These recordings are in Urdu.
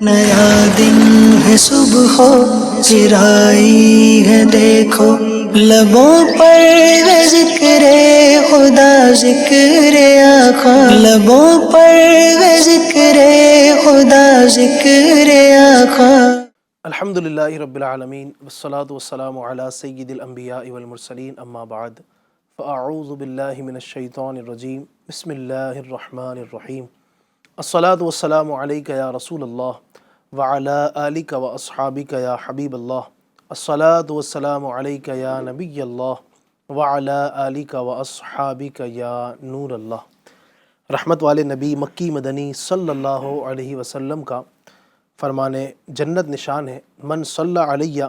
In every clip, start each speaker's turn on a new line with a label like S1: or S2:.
S1: نیا دن ہے صبح چرائی ہے دیکھو، لبوں پر ہے ذکر خدا ذکر آقا، لبوں پر ہے ذکر خدا ذکر آقا۔
S2: الحمدللہ رب العالمین والصلاة والسلام علی سید الانبیاء والمرسلین اما بعد فاعوذ باللہ من الشیطان الرجیم بسم اللہ الرحمن الرحیم الصلاة والسلام علیک یا رسول اللہ وعلی آلک واصحابک یا حبیب اللہ، الصلاة والسلام علیک یا نبی اللہ وعلی آلک واصحابک یا نور اللہ۔ رحمت والے نبی مکی مدنی صلی اللہ علیہ وسلم کا فرمان جنت نشان ہے، من صلی علیہ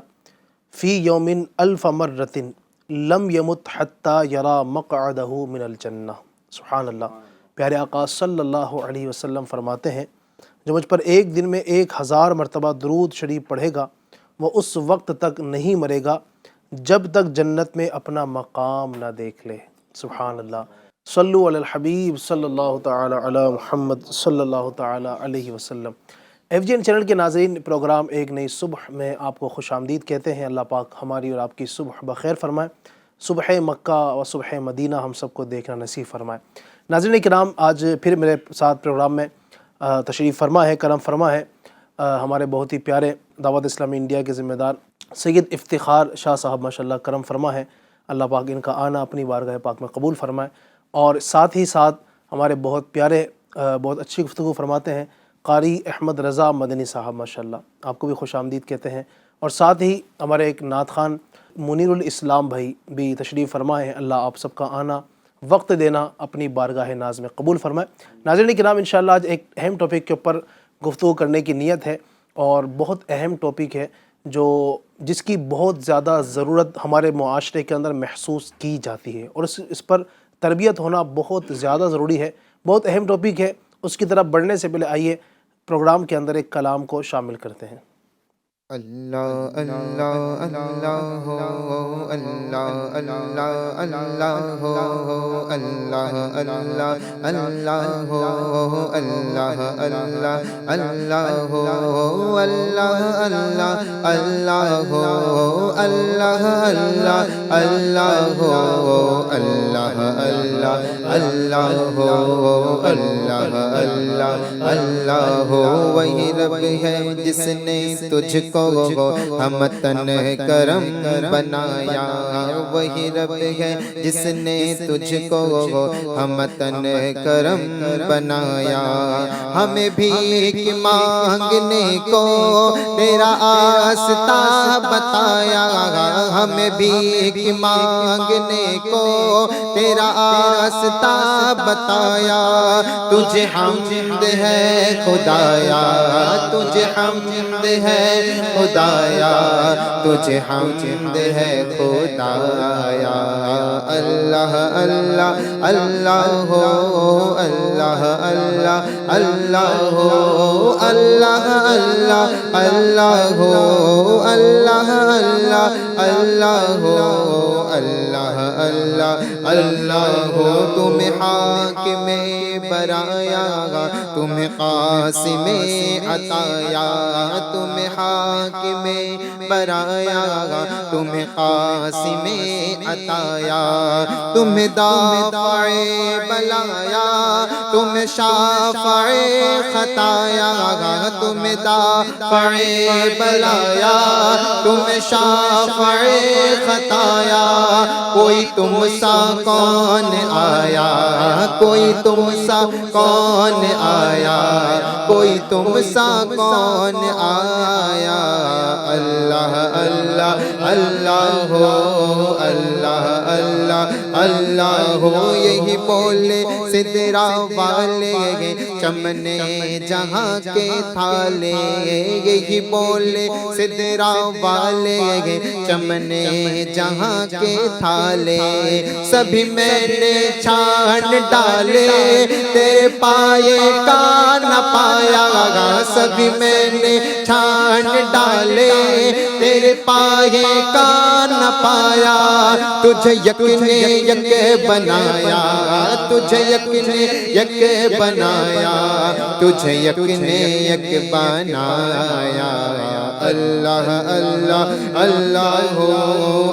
S2: فی یوم الف مرۃ لم یمت حتی یرا مقعدہ من الجنہ۔ سبحان اللہ۔ پیارے آقا صلی اللہ علیہ وسلم فرماتے ہیں، جو مجھ پر ایک دن میں 1000 مرتبہ درود شریف پڑھے گا وہ اس وقت تک نہیں مرے گا جب تک جنت میں اپنا مقام نہ دیکھ لے۔ سبحان اللہ۔ صلو علی الحبیب صلی اللہ تعالی علی محمد صلی اللہ تعالی علیہ وسلم۔ ایف جی این چینل کے ناظرین، پروگرام ایک نئی صبح میں آپ کو خوش آمدید کہتے ہیں۔ اللہ پاک ہماری اور آپ کی صبح بخیر فرمائے، صبح مکہ و صبح مدینہ ہم سب کو دیکھنا نصیب فرمائے۔ ناظرین کرام، آج پھر میرے ساتھ پروگرام میں تشریف فرما ہے، کرم فرما ہے ہمارے بہت ہی پیارے دعوت اسلامی انڈیا کے ذمہ دار سید افتخار شاہ صاحب، ماشاءاللہ کرم فرما ہے۔ اللہ پاک ان کا آنا اپنی بارگاہ پاک میں قبول فرمائے، اور ساتھ ہی ساتھ ہمارے بہت پیارے بہت اچھی گفتگو فرماتے ہیں قاری احمد رضا مدنی صاحب، ماشاءاللہ آپ کو بھی خوش آمدید کہتے ہیں۔ اور ساتھ ہی ہمارے ایک نعت خوان منیر الاسلام بھائی بھی تشریف فرما ہے۔ اللہ آپ سب کا آنا، وقت دینا اپنی بارگاہ ناز میں قبول فرمائے۔ ناظرین کرام، انشاءاللہ آج ایک اہم ٹاپک کے اوپر گفتگو کرنے کی نیت ہے، اور بہت اہم ٹاپک ہے جس کی بہت زیادہ ضرورت ہمارے معاشرے کے اندر محسوس کی جاتی ہے، اور اس پر تربیت ہونا بہت زیادہ ضروری ہے۔ بہت اہم ٹاپک ہے، اس کی طرف بڑھنے سے پہلے آئیے پروگرام کے اندر ایک کلام کو شامل کرتے ہیں۔
S3: اللہ اللہ اللہ ہو، اللہ اللہ اللہ ہو، اللہ اللہ اللہ ہو، اللہ اللہ اللہ ہو، اللہ اللہ اللہ ہو، اللہ اللہ اللہ ہو، اللہ اللہ اللہ ہو، اللہ اللہ اللہ ہو۔ وہی رب ہے جس نے تجھ کو ہم تن کرم بنایا، وہی رب ہے جس نے تجھ کو ہم تن کرم بنایا۔ ہمیں بھیک مانگنے کو تیرا آستہ بتایا، ہمیں بھیک مانگنے کو تیرا آستہ بتایا۔ تجھے حمد ہے خدایا، تجھے حمد ہے خدایا، تجھے حمد ہے خدایا۔ اللہ اللہ اللہ ہو، اللہ اللہ اللہ ہو، اللہ اللہ اللہ ہو، اللہ اللہ اللہ ہو، اللہ اللہ اللہ ہو۔ تمہیں حاکم برایا، تمہیں قاسم عطایا، تمہیں حاکم برایا، تمہیں قاسم عطایا، تمہیں دافع بلایا، تمہیں شافع خطایا، تمہیں دافع بلایا، تمہیں شافع خطایا۔ کوئی تم سا کون آیا، کوئی تم سا کون آیا، کوئی تم سا کون آیا۔ اللہ اللہ اللہ ہو، اللہ اللہ اللہ ہو۔ یہی بولے سدرا والے چمنے جہاں کے تھالے، یہی بولے سدرا والے چمنے جہاں کے تھالے۔ سبھی میں نے چھان ڈالے تیرے پائے کا نہ پایا سبھی میں نے چھان ڈالے تیرے پائے کا نہ پایا تجھے یقین یک بنایا تجھے یقین یک بنایا تجھے یقین یک بنایا اللہ اللہ اللہ ہو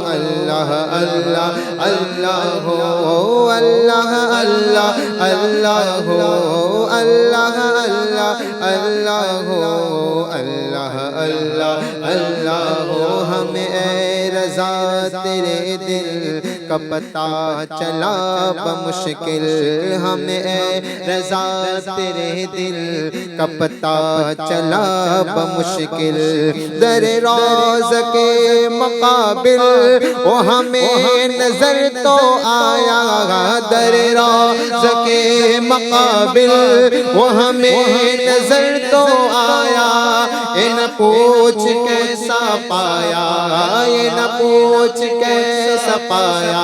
S3: اللہ اللہ اللہ ہو اللہ اللہ اللہ ہو اللہ اللہ اللہ ہو اللہ اللہ اللہ ہو ہمیں اے رضا تیرے دل کا پتہ چلا بمشکل ہمیں اے رضا تیرے دل کا پتہ چلا بمشکل در روز کے مقابل وہ ہمیں نظر تو آیا در روز کے مقابل وہ ہمیں نظر تو آیا یہ نہ پوچھ کیسا پایا یہ نہ پوچھ کیسا پایا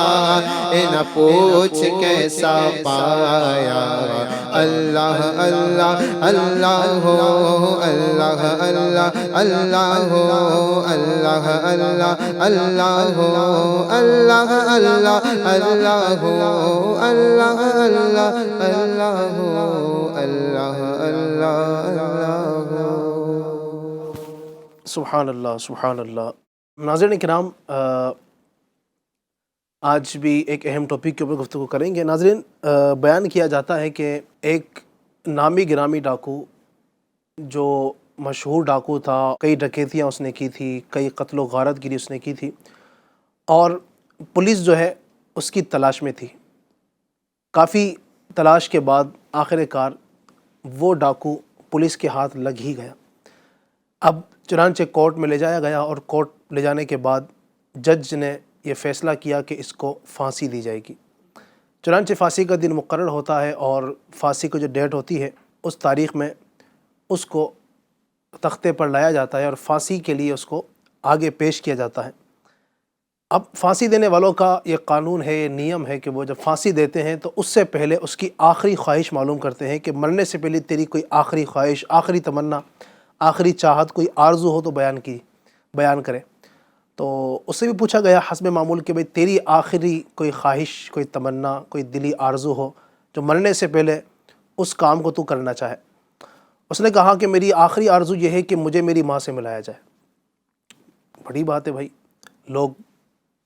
S3: یہ نہ پوچھ کیسا پایا اللہ اللہ اللہ ہو اللہ اللہ اللہ ہو اللہ اللہ اللہ ہو اللہ اللہ اللہ ہو اللہ اللہ اللہ ہو اللہ اللہ اللہ ہو
S2: سبحان اللہ سبحان اللہ۔ ناظرین کرام، آج بھی ایک اہم ٹاپک کے اوپر گفتگو کریں گے۔ ناظرین، بیان کیا جاتا ہے کہ ایک نامی گرامی ڈاکو جو مشہور ڈاکو تھا، کئی ڈکیتیاں اس نے کی تھی، کئی قتل و غارت گیری اس نے کی تھی، اور پولیس جو ہے اس کی تلاش میں تھی۔ کافی تلاش کے بعد آخر کار وہ ڈاکو پولیس کے ہاتھ لگ ہی گیا۔ اب چنانچہ کورٹ میں لے جایا گیا، اور کورٹ لے جانے کے بعد جج نے یہ فیصلہ کیا کہ اس کو پھانسی دی جائے گی۔ چنانچہ پھانسی کا دن مقرر ہوتا ہے، اور پھانسی کی جو ڈیٹ ہوتی ہے اس تاریخ میں اس کو تختے پر لایا جاتا ہے اور پھانسی کے لیے اس کو آگے پیش کیا جاتا ہے۔ اب پھانسی دینے والوں کا یہ قانون ہے، یہ نیم ہے کہ وہ جب پھانسی دیتے ہیں تو اس سے پہلے اس کی آخری خواہش معلوم کرتے ہیں کہ مرنے سے پہلے تیری کوئی آخری خواہش، آخری تمنا، آخری چاہت، کوئی آرزو ہو تو بیان کرے۔ تو اس سے بھی پوچھا گیا حسب معمول کہ بھئی تیری آخری کوئی خواہش، کوئی تمنا، کوئی دلی آرزو ہو جو مرنے سے پہلے اس کام کو تو کرنا چاہے۔ اس نے کہا کہ میری آخری آرزو یہ ہے کہ مجھے میری ماں سے ملایا جائے۔ بڑی بات ہے بھائی، لوگ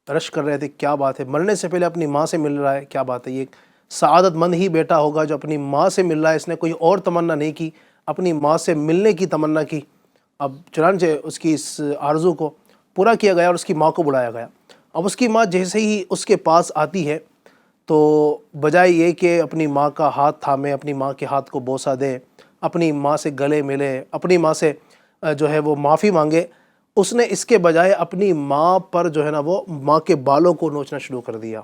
S2: رش کر رہے تھے، کیا بات ہے، مرنے سے پہلے اپنی ماں سے مل رہا ہے، کیا بات ہے، یہ سعادت مند ہی بیٹا ہوگا جو اپنی ماں سے مل رہا ہے۔ اس نے کوئی اور تمنا نہیں کی، اپنی ماں سے ملنے کی تمنا کی۔ اب چنانچہ اس کی اس آرزو کو پورا کیا گیا اور اس کی ماں کو بلایا گیا۔ اب اس کی ماں جیسے ہی اس کے پاس آتی ہے تو بجائے یہ کہ اپنی ماں کا ہاتھ تھامے، اپنی ماں کے ہاتھ کو بوسہ دے، اپنی ماں سے گلے ملے، اپنی ماں سے جو ہے وہ معافی مانگے، اس نے اس کے بجائے اپنی ماں پر جو ہے نا وہ ماں کے بالوں کو نوچنا شروع کر دیا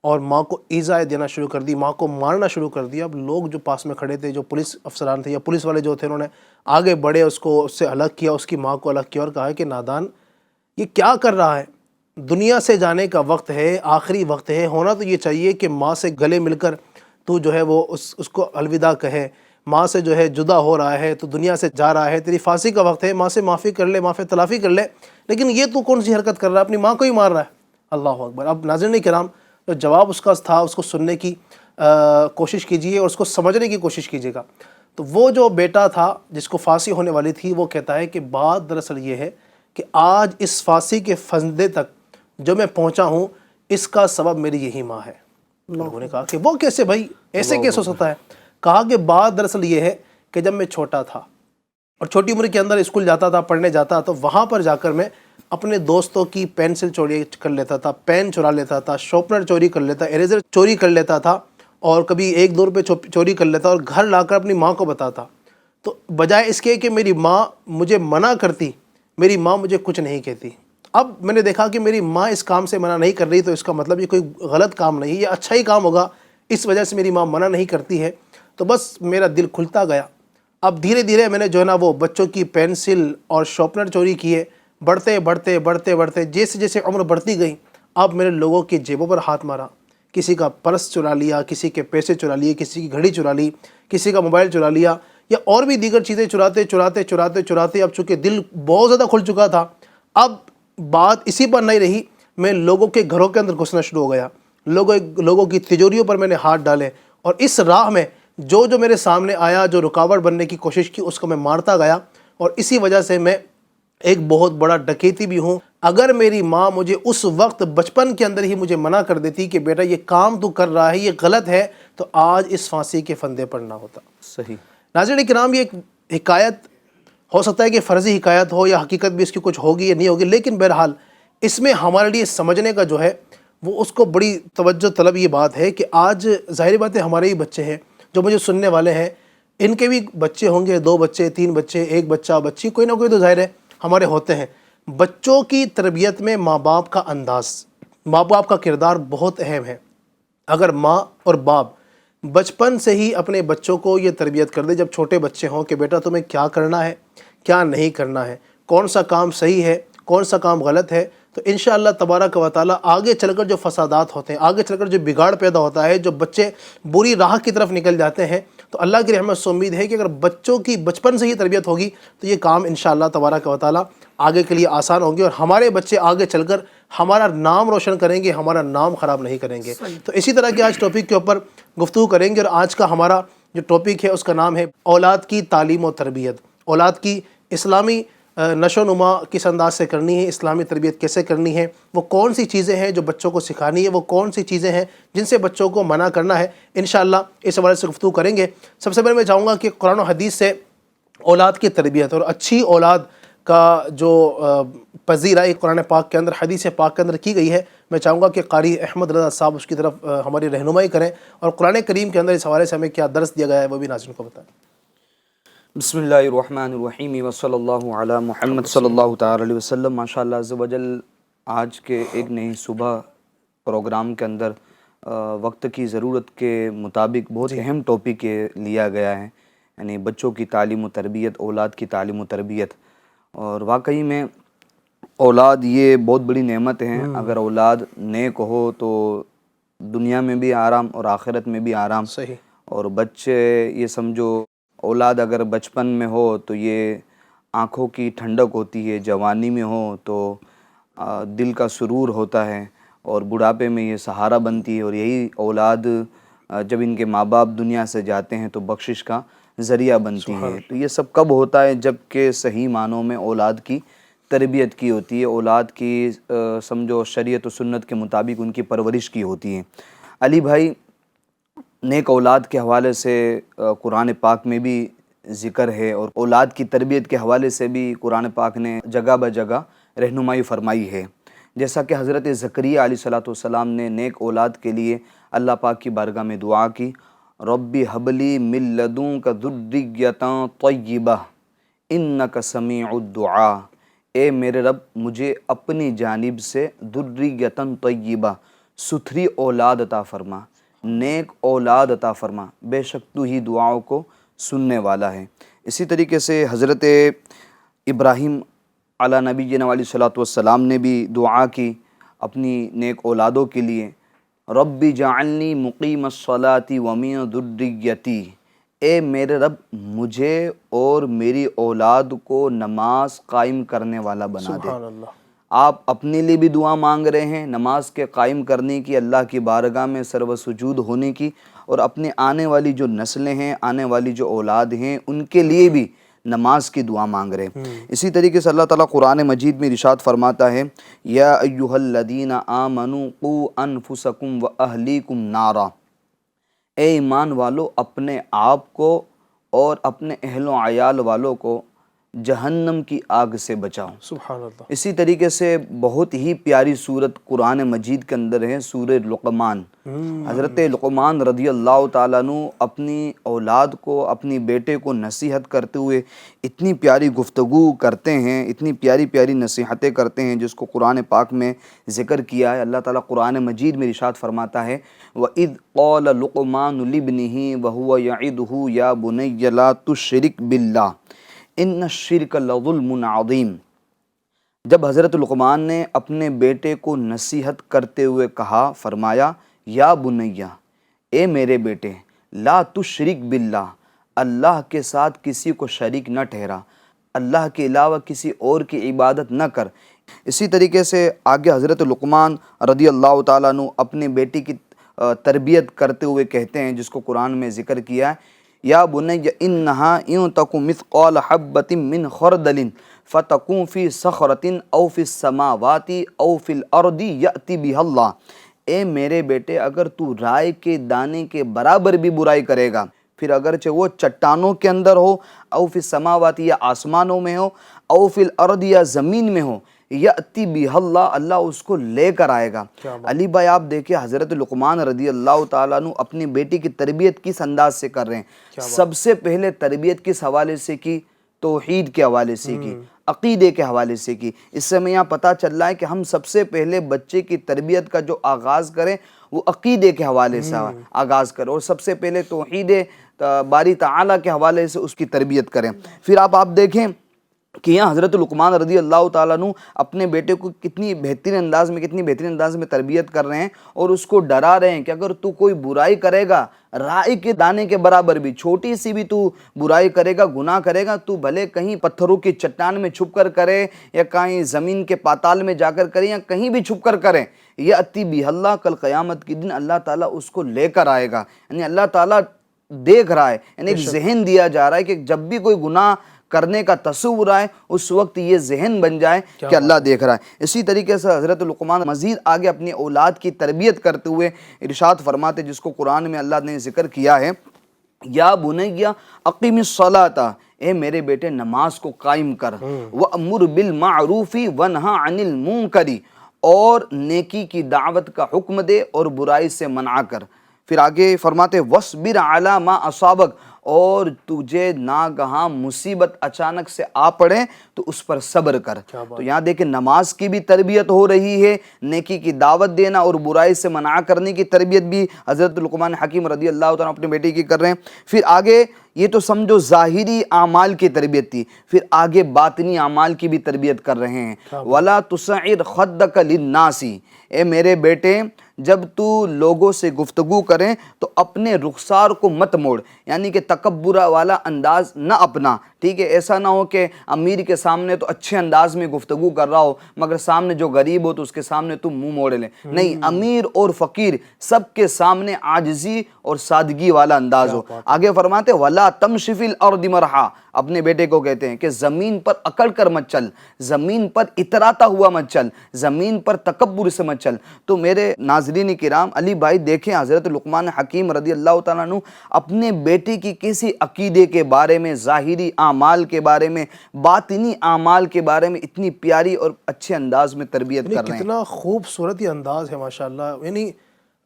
S2: اور ماں کو ایذائیں دینا شروع کر دی، ماں کو مارنا شروع کر دیا۔ اب لوگ جو پاس میں کھڑے تھے، جو پولیس افسران تھے یا پولیس والے جو تھے، انہوں نے آگے بڑھے، اس کو اس سے الگ کیا، اس کی ماں کو الگ کیا اور کہا کہ نادان یہ کیا کر رہا ہے، دنیا سے جانے کا وقت ہے، آخری وقت ہے، ہونا تو یہ چاہیے کہ ماں سے گلے مل کر تو جو ہے وہ اس کو الوداع کہے۔ ماں سے جو ہے جدا ہو رہا ہے، تو دنیا سے جا رہا ہے، تیری پھانسی کا وقت ہے، ماں سے معافی کر لے، معافی تلافی کر لے، لیکن یہ تو کون سی حرکت کر رہا ہے، اپنی ماں کو ہی مار رہا ہے۔ اللہ اکبر۔ اب ناظرین کرام، جو جواب اس کا تھا اس کو سننے کی کوشش کیجئے اور اس کو سمجھنے کی کوشش کیجئے گا۔ تو وہ جو بیٹا تھا جس کو پھانسی ہونے والی تھی، وہ کہتا ہے کہ بات دراصل یہ ہے کہ آج اس پھانسی کے فندے تک جو میں پہنچا ہوں، اس کا سبب میری یہی ماں ہے۔ لوگوں نے کہا کہ وہ کیسے بھائی، ایسے کیسے ہو سکتا ہے؟ کہا کہ بات دراصل یہ ہے کہ جب میں چھوٹا تھا اور چھوٹی عمر کے اندر اسکول جاتا تھا، پڑھنے جاتا تو وہاں پر جا کر میں اپنے دوستوں کی پینسل چوری کر لیتا تھا، پین چرا لیتا تھا، شارپنر چوری کر لیتا، اریزر چوری کر لیتا تھا، اور کبھی 1-2 روپے چوری کر لیتا اور گھر لا کر اپنی ماں کو بتاتا۔ تو بجائے اس کے کہ میری ماں مجھے منع کرتی، میری ماں مجھے کچھ نہیں کہتی۔ اب میں نے دیکھا کہ میری ماں اس کام سے منع نہیں کر رہی، تو اس کا مطلب یہ کوئی غلط کام نہیں، یہ اچھا ہی کام ہوگا، اس وجہ سے میری ماں منع نہیں کرتی ہے۔ تو بس میرا دل کھلتا گیا۔ اب دھیرے دھیرے میں نے جو ہے نا وہ بچوں کی پینسل اور شارپنر چوری کیے، بڑھتے جیسے جیسے عمر بڑھتی گئی، اب میں نے لوگوں کی جیبوں پر ہاتھ مارا، کسی کا پرس چرا لیا، کسی کے پیسے چرا لیے، کسی کی گھڑی چرا لی، کسی کا موبائل چرا لیا، یا اور بھی دیگر چیزیں چراتے اب چونکہ دل بہت زیادہ کھل چکا تھا، اب بات اسی پر نہیں رہی، میں لوگوں کے گھروں کے اندر گھسنا شروع ہو گیا، لوگوں کی تجوریوں پر میں نے ہاتھ ڈالے، اور اس راہ میں جو میرے سامنے آیا، جو رکاوٹ بننے کی کوشش کی، اس کو میں مارتا گیا، اور اسی وجہ سے میں ایک بہت بڑا ڈکیتی بھی ہوں۔ اگر میری ماں مجھے اس وقت بچپن کے اندر ہی مجھے منع کر دیتی کہ بیٹا یہ کام تو کر رہا ہے، یہ غلط ہے، تو آج اس پھانسی کے پھندے پر نہ ہوتا۔
S4: صحیح۔
S2: ناظرین کرام، یہ ایک حکایت ہو سکتا ہے کہ فرضی حکایت ہو، یا حقیقت بھی اس کی کچھ ہوگی یا نہیں ہوگی، لیکن بہرحال اس میں ہمارے لیے سمجھنے کا جو ہے وہ اس کو بڑی توجہ طلب یہ بات ہے کہ آج ظاہری بات ہے ہمارے ہی بچے ہیں جو مجھے سننے والے ہیں، ان کے بھی بچے ہوں گے، 2 بچے، 3 بچے، 1 بچہ بچی، کوئی نہ کوئی تو ظاہر ہے ہمارے ہوتے ہیں۔ بچوں کی تربیت میں ماں باپ کا انداز، ماں باپ کا کردار بہت اہم ہے۔ اگر ماں اور باپ بچپن سے ہی اپنے بچوں کو یہ تربیت کر دے، جب چھوٹے بچے ہوں، کہ بیٹا تمہیں کیا کرنا ہے، کیا نہیں کرنا ہے، کون سا کام صحیح ہے، کون سا کام غلط ہے، تو انشاءاللہ تبارک و تعالیٰ آگے چل کر جو فسادات ہوتے ہیں، آگے چل کر جو بگاڑ پیدا ہوتا ہے، جو بچے بری راہ کی طرف نکل جاتے ہیں، تو اللہ کی رحمت سے امید ہے کہ اگر بچوں کی بچپن سے ہی تربیت ہوگی تو یہ کام انشاءاللہ تبارک و تعالیٰ آگے کے لیے آسان ہوں گے، اور ہمارے بچے آگے چل کر ہمارا نام روشن کریں گے، ہمارا نام خراب نہیں کریں گے۔ تو اسی طرح کے آج ٹاپک کے اوپر گفتگو کریں گے، اور آج کا ہمارا جو ٹاپک ہے اس کا نام ہے اولاد کی تعلیم و تربیت۔ اولاد کی اسلامی نشو و نما کس انداز سے کرنی ہے، اسلامی تربیت کیسے کرنی ہے، وہ کون سی چیزیں ہیں جو بچوں کو سکھانی ہے، وہ کون سی چیزیں ہیں جن سے بچوں کو منع کرنا ہے، انشاءاللہ اس حوالے سے گفتگو کریں گے۔ سب سے پہلے میں چاہوں گا کہ قرآن و حدیث سے اولاد کی تربیت اور اچھی اولاد کا جو پذیرائی قرآن پاک کے اندر، حدیث پاک کے اندر کی گئی ہے، میں چاہوں گا کہ قاری احمد رضا صاحب اس کی طرف ہماری رہنمائی کریں، اور قرآن کریم کے اندر اس حوالے سے ہمیں کیا درس دیا گیا ہے وہ بھی ناظرین کو بتائیں۔
S4: بسم اللہ الرحمن الرحیم وصلی اللہ علی محمد صلی اللہ تعالی علیہ وسلم۔ ماشاءاللہ عز و جل آج کے ایک نئی صبح پروگرام کے اندر وقت کی ضرورت کے مطابق بہت اہم ٹاپک لیا گیا ہے، یعنی بچوں کی تعلیم و تربیت، اولاد کی تعلیم و تربیت۔ اور واقعی میں اولاد یہ بہت بڑی نعمت ہے، اگر اولاد نیک ہو تو دنیا میں بھی آرام اور آخرت میں بھی آرام۔
S2: صحیح۔
S4: اور بچے یہ سمجھو، اولاد اگر بچپن میں ہو تو یہ آنکھوں کی ٹھنڈک ہوتی ہے، جوانی میں ہو تو دل کا سرور ہوتا ہے، اور بڑھاپے میں یہ سہارا بنتی ہے، اور یہی اولاد جب ان کے ماں باپ دنیا سے جاتے ہیں تو بخشش کا ذریعہ بنتی ہے۔ تو یہ سب کب ہوتا ہے؟ جب کہ صحیح معنوں میں اولاد کی تربیت کی ہوتی ہے، اولاد کی سمجھو شریعت و سنت کے مطابق ان کی پرورش کی ہوتی ہے۔ علی بھائی، نیک اولاد کے حوالے سے قرآن پاک میں بھی ذکر ہے، اور اولاد کی تربیت کے حوالے سے بھی قرآن پاک نے جگہ بہ جگہ رہنمائی فرمائی ہے، جیسا کہ حضرت زکریا علیہ السلام نے نیک اولاد کے لیے اللہ پاک کی بارگاہ میں دعا کی، ربی حبلی من لدنک ذریۃ طیبہ انک سمیع الدعاء، اے میرے رب مجھے اپنی جانب سے ذریۃ طیبہ، ستھری اولاد عطا فرما، نیک اولاد عطا فرما، بے شک تو ہی دعاؤں کو سننے والا ہے۔ اسی طریقے سے حضرت ابراہیم علی نبینا علیہ الصلوۃ والسلام نے بھی دعا کی اپنی نیک اولادوں کے لیے، ربی جعلنی مقیم الصلاۃ ومن ذریتی، اے میرے رب مجھے اور میری اولاد کو نماز قائم کرنے والا بنا دے۔
S2: سبحان اللہ۔
S4: آپ اپنے لیے بھی دعا مانگ رہے ہیں، نماز کے قائم کرنے کی، اللہ کی بارگاہ میں سرو سجود ہونے کی، اور اپنے آنے والی جو نسلیں ہیں، آنے والی جو اولاد ہیں، ان کے لیے بھی نماز کی دعا مانگ رہے ہیں۔ اسی طریقے سے اللہ تعالیٰ قرآن مجید میں ارشاد فرماتا ہے، یا ایھا الذین آمنوا قوا انفسکم واہلیکم نارا، اے ایمان والو اپنے آپ کو اور اپنے اہل و عیال والوں کو جہنم کی آگ سے بچاؤ۔
S2: سبحان اللہ۔
S4: اسی طریقے سے بہت ہی پیاری سورت قرآن مجید کے اندر ہے، سورہ لقمان۔ حضرت لقمان رضی اللہ تعالیٰ عنہ اپنی اولاد کو، اپنی بیٹے کو نصیحت کرتے ہوئے اتنی پیاری گفتگو کرتے ہیں، اتنی پیاری پیاری نصیحتیں کرتے ہیں، جس کو قرآن پاک میں ذکر کیا ہے۔ اللہ تعالیٰ قرآن مجید میں ارشاد فرماتا ہے، وَإِذْ قَالَ لُقْمَانُ لِابْنِهِ وَهُوَ يَعِظُهُ يَا بُنَيَّ لَا تُشْرِكْ بِاللَّهِ ان الشرک لظلم عظیم، جب حضرت لقمان نے اپنے بیٹے کو نصیحت کرتے ہوئے کہا، فرمایا یا بنیا، اے میرے بیٹے، لا تشرک باللہ، اللہ کے ساتھ کسی کو شریک نہ ٹھہرا، اللہ کے علاوہ کسی اور کی عبادت نہ کر۔ اسی طریقے سے آگے حضرت لقمان رضی اللہ تعالیٰ عنہ اپنے بیٹی کی تربیت کرتے ہوئے کہتے ہیں، جس کو قرآن میں ذکر کیا ہے، یا بنی انہا ان تک مثقال حبۃ من خردل فتکون فی صخرۃ او فی السماوات او فی الارض یأتی بها اللہ، اے میرے بیٹے اگر تو رائے کے دانے کے برابر بھی برائی کرے گا، پھر اگرچہ وہ چٹانوں کے اندر ہو، او فی السماوات یا آسمانوں میں ہو، او فی الارض یا زمین میں ہو، یأتی بها اللہ، اللہ اس کو لے کر آئے گا۔ علی بھائی آپ دیکھیں حضرت لقمان رضی اللہ تعالیٰ عنہ اپنی بیٹی کی تربیت کس انداز سے کر رہے ہیں۔ سب سے پہلے تربیت کس حوالے سے کی؟ توحید کے حوالے سے کی، عقیدے کے حوالے سے کی۔ اس سے ہمیں یہاں پتہ چل رہا ہے کہ ہم سب سے پہلے بچے کی تربیت کا جو آغاز کریں وہ عقیدے کے حوالے سے آغاز کریں، اور سب سے پہلے توحید باری تعالیٰ کے حوالے سے اس کی تربیت کریں۔ پھر آپ دیکھیں کہ یہاں حضرت لقمان رضی اللہ تعالیٰ عنہ اپنے بیٹے کو کتنی بہترین انداز میں تربیت کر رہے ہیں، اور اس کو ڈرا رہے ہیں کہ اگر تو کوئی برائی کرے گا، رائی کے دانے کے برابر بھی چھوٹی سی بھی تو برائی کرے گا، گناہ کرے گا، تو بھلے کہیں پتھروں کی چٹان میں چھپ کر کرے، یا کہیں زمین کے پاتال میں جا کر کرے، یا کہیں بھی چھپ کر کرے، یأتی بہ اللہ، کل قیامت کے دن اللہ تعالیٰ اس کو لے کر آئے گا۔ یعنی اللہ تعالیٰ دیکھ رہا ہے، یعنی ایک ذہن دیا جا رہا ہے کہ جب بھی کوئی گناہ کرنے کا تصور آئے اس وقت یہ ذہن بن جائے کہ اللہ دیکھ رہا ہے۔ اسی طریقے سے حضرت لقمان مزید آگے اپنی اولاد کی تربیت کرتے ہوئے ارشاد فرماتے، جس کو قرآن میں اللہ نے ذکر کیا ہے، یا بنی اقیم الصلاۃ، اے میرے بیٹے نماز کو قائم کر، وامر بالمعروف ونہا عن المنکر، اور نیکی کی دعوت کا حکم دے اور برائی سے منع کر۔ پھر آگے فرماتے وَاصْبِرْ عَلَىٰ مَا أَصَابَكَ، اور تجھے ناگہاں مصیبت اچانک سے آ پڑے تو اس پر صبر کر۔ تو یہاں دیکھیں نماز کی بھی تربیت ہو رہی ہے، نیکی کی دعوت دینا اور برائی سے منع کرنے کی تربیت بھی حضرت لقمان حکیم رضی اللہ تعالیٰ اپنے بیٹے کی کر رہے ہیں۔ پھر آگے یہ تو سمجھو ظاہری اعمال کی تربیت تھی، پھر آگے باطنی اعمال کی بھی تربیت کر رہے ہیں۔ وَلَا تُصَعِّرْ خَدَّكَ لِلنَّاسِ، اے میرے بیٹے جب تو لوگوں سے گفتگو کریں تو اپنے رخسار کو مت موڑ، یعنی کہ تکبر والا انداز نہ اپنا، ٹھیک ہے؟ ایسا نہ ہو کہ امیر کے سامنے تو اچھے انداز میں گفتگو کر رہا ہو، مگر سامنے جو غریب ہو تو اس کے سامنے تم منہ موڑ لیں۔ نہیں، امیر اور فقیر سب کے سامنے عاجزی اور سادگی والا انداز ہو۔ آگے فرماتے وَلَا تَمْشِ فِي الْأَرْضِ مَرْحًا، اپنے بیٹے کو کہتے ہیں کہ زمین پر اکڑ کر مت چل، زمین پر اتراتا ہوا مت چل، زمین پر تکبر سے مت چل۔ تو میرے ناظرین کرام، علی بھائی دیکھیں حضرت لقمان حکیم رضی اللہ تعالیٰ عنہ اپنے بیٹے کی کسی عقیدے کے بارے میں، ظاہری اعمال کے بارے میں، باطنی اعمال کے بارے میں اتنی پیاری اور اچھے انداز میں تربیت کر رہے ہیں۔
S2: کتنا خوبصورت یہ انداز ہے ماشاءاللہ۔ یعنی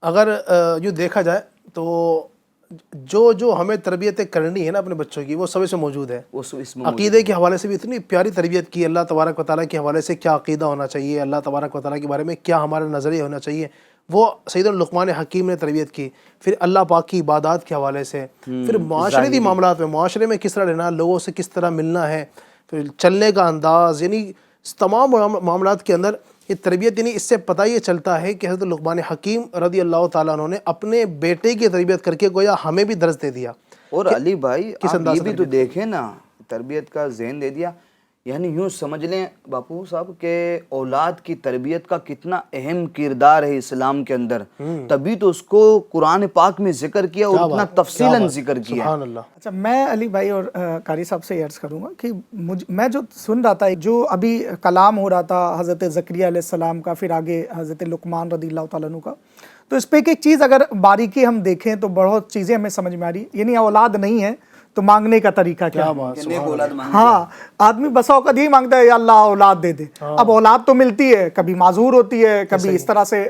S2: اگر یوں دیکھا جائے تو جو ہمیں تربیتیں کرنی ہے نا اپنے بچوں کی، وہ سب اس میں موجود ہے۔ عقیدے کے حوالے سے بھی اتنی پیاری تربیت کی، اللہ تبارک و تعالیٰ کے حوالے سے کیا عقیدہ ہونا چاہیے، اللہ تبارک و تعالیٰ کے بارے میں کیا ہمارا نظریہ ہونا چاہیے، وہ سیدنا لقمان حکیم نے تربیت کی۔ پھر اللہ پاک کی عبادات کے حوالے سے، پھر معاشرتی معاملات میں معاشرے میں کس طرح رہنا، لوگوں سے کس طرح ملنا ہے، پھر چلنے کا انداز، یعنی تمام معاملات کے اندر یہ تربیت۔ یعنی اس سے پتہ یہ چلتا ہے کہ حضرت لقمان حکیم رضی اللہ تعالیٰ عنہ نے اپنے بیٹے کی تربیت کر کے گویا ہمیں بھی درس دے دیا۔
S4: اور علی بھائی آپ یہ بھی تو دیکھیں نا، تربیت کا ذہن دے دیا، یعنی یوں سمجھ لیں باپو صاحب کہ اولاد کی تربیت کا کتنا اہم کردار ہے اسلام کے اندر، تبھی تو اس کو قرآن پاک میں ذکر کیا اور اتنا تفصیلاً ذکر کیا۔
S2: سبحان اللہ۔
S5: اچھا، میں علی بھائی اور قاری صاحب سے عرض کروں گا کہ میں جو سن رہا تھا، جو ابھی کلام ہو رہا تھا حضرت زکریا علیہ السلام کا، پھر آگے حضرت لقمان رضی اللہ تعالیٰ عنہ کا، تو اس پہ ایک چیز اگر باریکی ہم دیکھیں تو بہت چیزیں ہمیں سمجھ میں آ رہی، یعنی اولاد نہیں ہے تو مانگنے کا طریقہ کیا ہے؟ ہاں، آدمی بسا اوقات یہی مانگتا ہے یا اللہ اولاد دے دے۔ اب اولاد تو ملتی ہے، کبھی معذور ہوتی ہے، کبھی اس طرح سے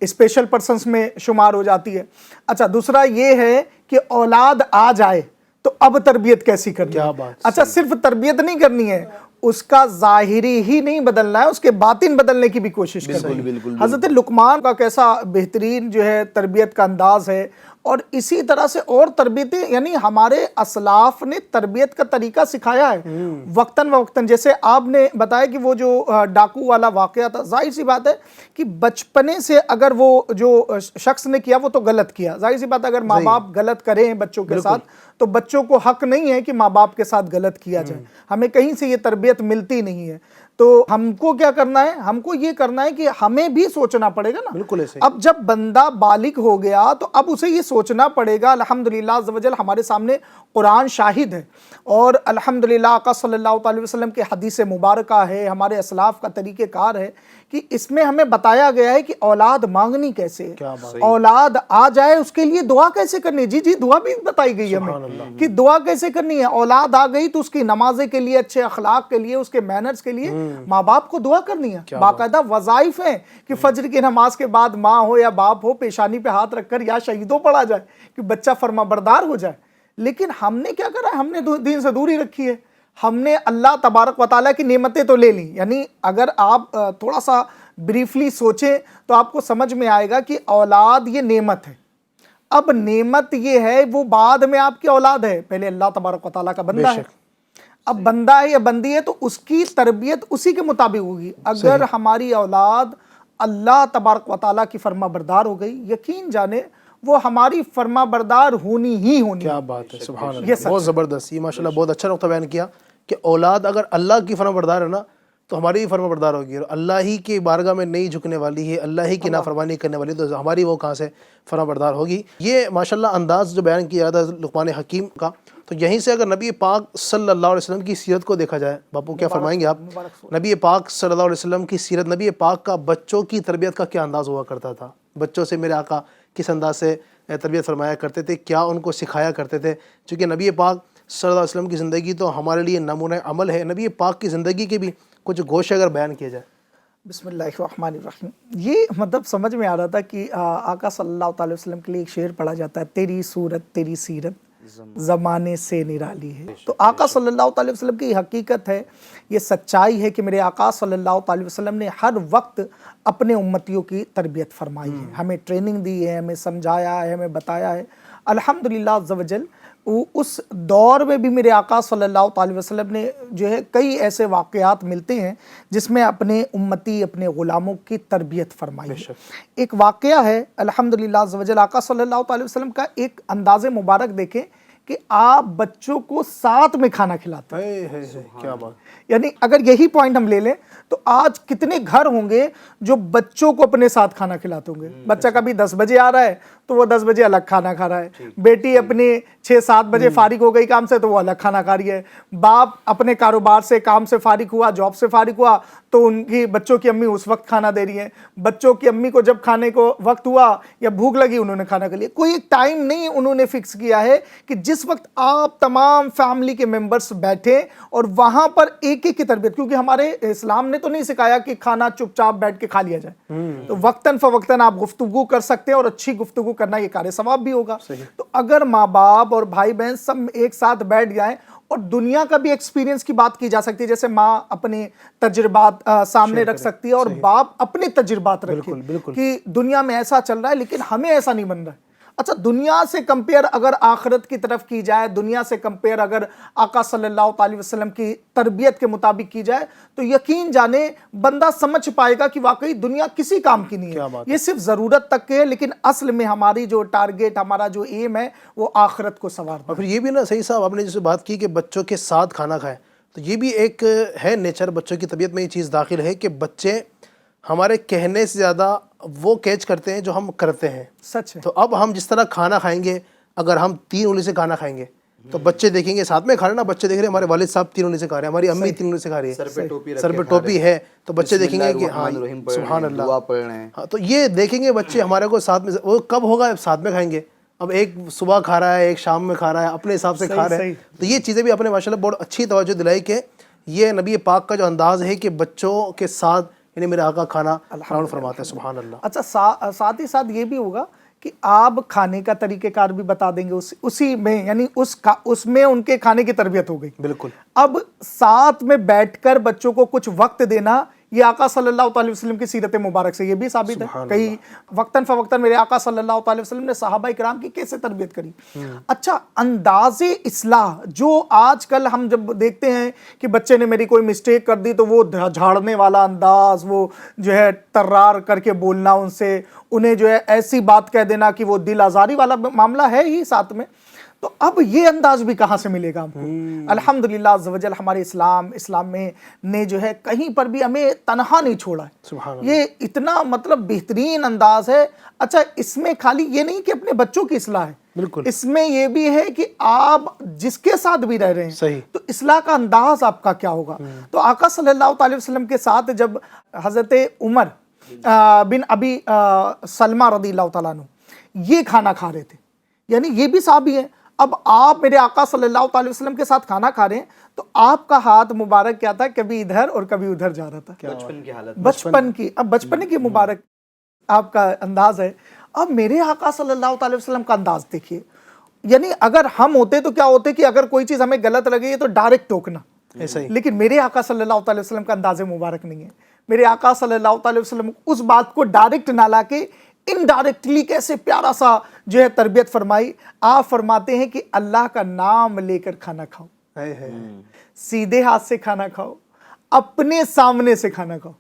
S5: اسپیشل پرسنس میں شمار ہو جاتی ہے۔ اچھا، دوسرا یہ ہے کہ اولاد آ جائے تو اب تربیت کیسی کرنی ہے؟ اچھا، صرف تربیت نہیں کرنی ہے، اس کا ظاہری ہی نہیں بدلنا ہے، اس کے باطن بدلنے کی بھی کوشش کرنی ہے۔ حضرت لقمان کا کیسا بہترین جو ہے تربیت کا انداز ہے، اور اسی طرح سے اور تربیتیں، یعنی ہمارے اسلاف نے تربیت کا طریقہ سکھایا ہے وقتاً فوقتاً. جیسے آپ نے بتایا کہ وہ جو ڈاکو والا واقعہ تھا، ظاہر سی بات ہے کہ بچپنے سے اگر وہ جو شخص نے کیا وہ تو غلط کیا. ظاہر سی بات ہے اگر ماں باپ غلط کریں بچوں کے ساتھ تو بچوں کو حق نہیں ہے کہ ماں باپ کے ساتھ غلط کیا جائے. ہمیں کہیں سے یہ تربیت ملتی نہیں ہے. تو ہم کو کیا کرنا ہے؟ ہم کو یہ کرنا ہے کہ ہمیں بھی سوچنا پڑے گا نا.
S2: بالکل ایسے.
S5: اب جب بندہ بالغ ہو گیا تو اب اسے یہ سوچنا پڑے گا. الحمدللہ عز و جل ہمارے سامنے قرآن شاہد ہے، اور الحمدللہ آقا صلی اللہ علیہ وسلم کے حدیث مبارکہ ہے، ہمارے اسلاف کا طریقہ کار ہے کہ اس میں ہمیں بتایا گیا ہے کہ اولاد مانگنی کیسے ہے، اولاد آ جائے اس کے لیے دعا کیسے کرنی ہے. جی دعا بھی بتائی گئی ہے ہمیں کہ دعا کیسے کرنی ہے. اولاد آ گئی تو اس کی نمازیں کے لیے، اچھے اخلاق کے لیے، اس کے مینرز کے لیے ماں باپ کو دعا کرنی ہے. باقاعدہ وظائف ہیں کہ فجر کی نماز کے بعد ماں ہو یا باپ ہو پیشانی پہ ہاتھ رکھ کر یا شہیدوں پڑھا جائے کہ بچہ فرما بردار ہو جائے. لیکن ہم نے کیا کرا ہے؟ ہم نے دین سے دوری رکھی ہے. ہم نے اللہ تبارک و تعالیٰ کی نعمتیں تو لے لیں. یعنی اگر آپ تھوڑا سا بریفلی سوچیں تو آپ کو سمجھ میں آئے گا کہ اولاد یہ نعمت ہے. اب نعمت یہ ہے، وہ بعد میں آپ کی اولاد ہے، پہلے اللہ تبارک و تعالیٰ کا بندہ ہے. اب بندہ ہے یا بندی ہے تو اس کی تربیت اسی کے مطابق ہوگی. اگر ہماری اولاد اللہ تبارک و تعالیٰ کی فرما بردار ہو گئی، یقین جانے وہ ہماری فرما بردار ہونی ہی ہونی.
S2: کیا بات ہے، سبحان اللہ، بہت زبردست. یہ ماشاءاللہ بہت اچھا نقطہ بیان کیا کہ اولاد اگر اللہ کی فرما بردار ہے نا تو ہماری بھی فرما بردار ہوگی، اور اللہ ہی کی بارگاہ میں نہیں جھکنے والی ہے، اللہ ہی کی نافرمانی کرنے والی ہے، تو ہماری وہ کہاں سے فرما بردار ہوگی. یہ ماشاءاللہ انداز جو بیان کیا تھا لقمان حکیم کا، تو یہیں سے اگر نبی پاک صلی اللہ علیہ وسلم کی سیرت کو دیکھا جائے، باپو کیا فرمائیں گے آپ؟ نبی پاک صلی اللہ علیہ وسلم کی سیرت، نبی پاک کا بچوں کی تربیت کا کیا انداز ہوا کرتا تھا؟ بچوں سے میرے آقا کس انداز سے تربیت فرمایا کرتے تھے، کیا ان کو سکھایا کرتے تھے؟ چونکہ نبی پاک صلی اللہ علیہ وسلم کی زندگی تو ہمارے لیے نمونہ عمل ہے. نبی پاک کی زندگی کے بھی کچھ گوشے اگر بیان کیا جائے.
S5: بسم اللہ الرحمن الرحیم. یہ مطلب سمجھ میں آ رہا تھا کہ آقا صلی اللہ علیہ وسلم کے لیے ایک شعر پڑھا جاتا ہے، تیری صورت تیری سیرت زمانے سے نرالی ہے. تو آقا صلی اللہ علیہ وسلم کی حقیقت ہے، یہ سچائی ہے کہ میرے آقا صلی اللہ علیہ وسلم نے ہر وقت اپنے امتیوں کی تربیت فرمائی ہے، ہمیں ٹریننگ دی ہے، ہمیں سمجھایا ہے، ہمیں بتایا ہے. الحمدللہ عز و جل اس دور میں بھی میرے آقا صلی اللہ علیہ وسلم نے جو ہے کئی ایسے واقعات ملتے ہیں جس میں اپنے امتی، اپنے غلاموں کی تربیت فرمائی ہے. ایک واقعہ ہے الحمدللہ عز و جل، آقا صلی اللہ علیہ وسلم کا ایک انداز مبارک دیکھیں کہ آپ بچوں کو ساتھ میں کھانا کھلاتے ہیں.
S2: کیا بات.
S5: یعنی اگر یہی پوائنٹ ہم لے لیں تو آج کتنے گھر ہوں گے جو بچوں کو اپنے ساتھ کھانا کھلاتے ہوں گے. بچہ کبھی 10 بجے آ رہا ہے تو وہ 10 بجے الگ کھانا کھا رہا ہے، بیٹی اپنے 6-7 بجے فارغ ہو گئی کام سے تو وہ الگ کھانا کھا رہی ہے، باپ اپنے کاروبار سے، کام سے فارغ ہوا، جاب سے فارغ ہوا تو ان کی بچوں کی امی اس وقت کھانا دے رہی ہیں. بچوں کی امی کو جب کھانے کو وقت ہوا یا بھوک لگی انہوں نے کھانا کھا لیا. کوئی ایک ٹائم نہیں انہوں نے فکس کیا ہے کہ جس وقت آپ تمام فیملی کے ممبرز بیٹھیں اور وہاں پر ایک ایک کی تربیت، کیونکہ ہمارے اسلام نے تو نہیں سکھایا کہ کھانا چپ چاپ بیٹھ کے کھا لیا جائے. تو وقتاً فوقتاً آپ گفتگو کر سکتے ہیں اور اچھی گفتگو کرنا یہ کار ثواب بھی ہوگا. تو اگر ماں باپ اور بھائی بہن سب ایک ساتھ بیٹھ جائیں، اور دنیا کا بھی ایکسپیرینس کی بات کی جا سکتی ہے، جیسے ماں اپنے تجربات سامنے رکھ سکتی ہے اور باپ اپنے تجربات رکھے کہ دنیا میں ایسا چل رہا ہے لیکن ہمیں ایسا نہیں بن رہا ہے. اچھا، دنیا سے کمپیئر اگر آخرت کی طرف کی جائے، دنیا سے کمپیئر اگر آقا صلی اللہ علیہ وسلم کی تربیت کے مطابق کی جائے تو یقین جانے بندہ سمجھ پائے گا کہ واقعی دنیا کسی کام کی نہیں ہے، یہ صرف ضرورت تک کے ہے، لیکن اصل میں ہماری جو ٹارگیٹ، ہمارا جو ایم ہے وہ آخرت کو سنوارنا.
S2: اور پھر یہ بھی نا صحیح صاحب آپ نے جیسے بات کی کہ بچوں کے ساتھ کھانا کھائیں، تو یہ بھی ایک ہے نیچر، بچوں کی طبیعت میں یہ چیز داخل ہے کہ بچے ہمارے کہنے سے زیادہ وہ کیچ کرتے ہیں جو ہم کرتے ہیں.
S5: سچ ہے.
S2: تو اب ہم جس طرح کھانا کھائیں گے، اگر ہم 3 انگلی سے کھانا کھائیں گے تو بچے دیکھیں گے ساتھ میں کھا رہے ہیں نا، بچے دیکھ رہے ہیں ہمارے والد صاحب 3 انگلی سے کھا رہے ہیں، ہماری امی 3 انگلی سے کھا رہی ہے، سر پہ ٹوپی ہے، تو بچے دیکھیں گے کہ ہاں سبحان اللہ، ہاں تو یہ دیکھیں گے بچے ہمارے کو ساتھ میں. وہ کب ہوگا؟ ساتھ میں کھائیں گے. اب ایک صبح کھا رہا ہے، ایک شام میں کھا رہا ہے، اپنے حساب سے کھا رہا ہے. تو یہ چیزیں بھی اپنے ماشاءاللہ بہت اچھی توجہ دلائی کہ یہ نبی پاک کا جو انداز ہے کہ بچوں کے ساتھ یعنی میرے آقا کھانا فرماتے ہیں. سبحان اللہ.
S5: اچھا، ساتھ ہی ساتھ یہ بھی ہوگا کہ آپ کھانے کا طریقہ کار بھی بتا دیں گے اسی میں، یعنی اس میں ان کے کھانے کی تربیت ہو گئی.
S2: بالکل.
S5: اب ساتھ میں بیٹھ کر بچوں کو کچھ وقت دینا یہ آقا صلی اللہ علیہ وسلم کی سیرت مبارک سے یہ بھی ثابت ہے. کئی وقتاً فوقتاً میرے آقا صلی اللہ علیہ وسلم نے صحابہ کرام کی کیسے تربیت کری. اچھا انداز اصلاح جو آج کل ہم جب دیکھتے ہیں کہ بچے نے میری کوئی مسٹیک کر دی تو وہ جھاڑنے والا انداز, وہ جو ہے ترار کر کے بولنا ان سے, انہیں جو ہے ایسی بات کہہ دینا کہ وہ دل آزاری والا معاملہ ہے ہی ساتھ میں, تو اب یہ انداز بھی کہاں سے ملے گا ہم کو؟ الحمدللہ عز و جل ہمارے اسلام میں نے جو ہے کہیں پر بھی ہمیں تنہا نہیں چھوڑا ہے. یہ اتنا مطلب بہترین انداز ہے. اچھا اس میں خالی یہ نہیں کہ اپنے بچوں کی اصلاح ہے,
S2: بالکل
S5: اس میں یہ بھی ہے کہ آپ جس کے ساتھ بھی رہ رہے ہیں
S2: صحیح,
S5: تو اصلاح کا انداز آپ کا کیا ہوگا. تو آقا صلی اللہ علیہ وسلم کے ساتھ جب حضرت عمر بن ابی سلمہ رضی اللہ تعالیٰ عنہ یہ کھانا کھا رہے تھے, یعنی یہ بھی صحابی ہیں. اب آپ میرے آقا صلی اللہ علیہ وسلم کے ساتھ کھانا کھا رہے ہیں تو آپ کا ہاتھ مبارک کیا تھا, کبھی ادھر اور کبھی ادھر جا رہا تھا.
S4: بچپن کی حالت,
S5: بچپن کی, اب بچپن کی مبارک آپ کا انداز ہے. اب میرے آقا صلی اللہ علیہ وسلم کا انداز دیکھیے, یعنی اگر ہم ہوتے تو کیا ہوتے کہ اگر کوئی چیز ہمیں غلط لگے تو ڈائریکٹ ٹوکنا, لیکن میرے آقا صلی اللہ علیہ وسلم کا انداز مبارک نہیں ہے. میرے آقا صلی اللہ علیہ وسلم اس بات کو ڈائریکٹ نہ لا کے انڈائریکٹلی کیسے پیارا سا جو ہے تربیت فرمائی. آپ فرماتے ہیں کہ اللہ کا نام لے کر کھانا کھاؤ, سیدھے ہاتھ سے کھانا کھاؤ, اپنے سامنے سے کھانا کھاؤ.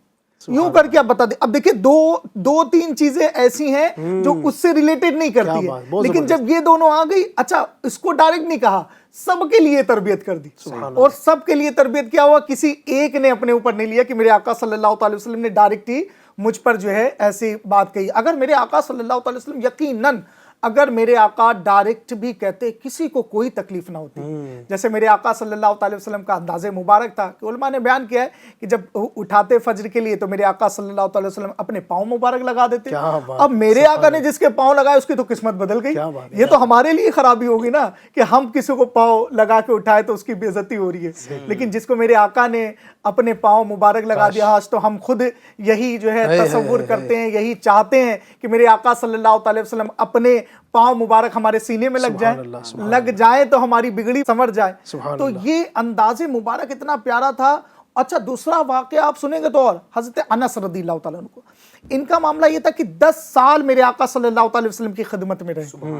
S5: یوں کر کے آپ بتا دیں. اب دیکھیں دو تین چیزیں ایسی ہیں جو اس سے ریلیٹڈ نہیں کرتی ہے, لیکن جب یہ دونوں آ گئی, اچھا اس کو ڈائریکٹ نہیں کہا, سب کے لیے تربیت کر دی. اور سب کے لیے تربیت کیا ہوا, کسی ایک نے اپنے اوپر نہیں لیا کہ میرے آقا صلی اللہ علیہ وسلم نے ڈائریکٹ ہی مجھ پر جو ہے ایسی بات کہی. اگر میرے آقا صلی اللہ علیہ وسلم یقیناً اگر میرے آقا ڈائریکٹ بھی کہتے کسی کو کوئی تکلیف نہ ہوتی. جیسے میرے آقا صلی اللہ علیہ وسلم کا انداز مبارک تھا کہ علماء نے بیان کیا ہے کہ جب اٹھاتے فجر کے لیے تو میرے آقا صلی اللہ علیہ وسلم اپنے پاؤں مبارک لگا دیتے. اب میرے آقا نے جس کے پاؤں لگائے اس کی تو قسمت بدل گئی. یہ تو ہمارے لیے خرابی ہوگی نا کہ ہم کسی کو پاؤں لگا کے اٹھائے تو اس کی بے عزتی ہو رہی ہے, لیکن جس کو میرے آقا نے اپنے پاؤں مبارک لگا دیا, آج تو ہم خود یہی جو ہے تصور کرتے ہیں, یہی چاہتے ہیں کہ میرے آقا صلی اللہ علیہ وسلم اپنے پاؤں مبارک ہمارے سینے میں لگ جائیں تو ہماری بگڑی سنور جائے. تو یہ انداز مبارک اتنا پیارا تھا. اچھا دوسرا واقعہ آپ سنیں گے تو اور حضرت انس رضی اللہ تعالیٰ عنہ کو, ان کا معاملہ یہ تھا کہ 10 سال میرے آقا صلی اللہ علیہ وسلم کی خدمت میں رہے,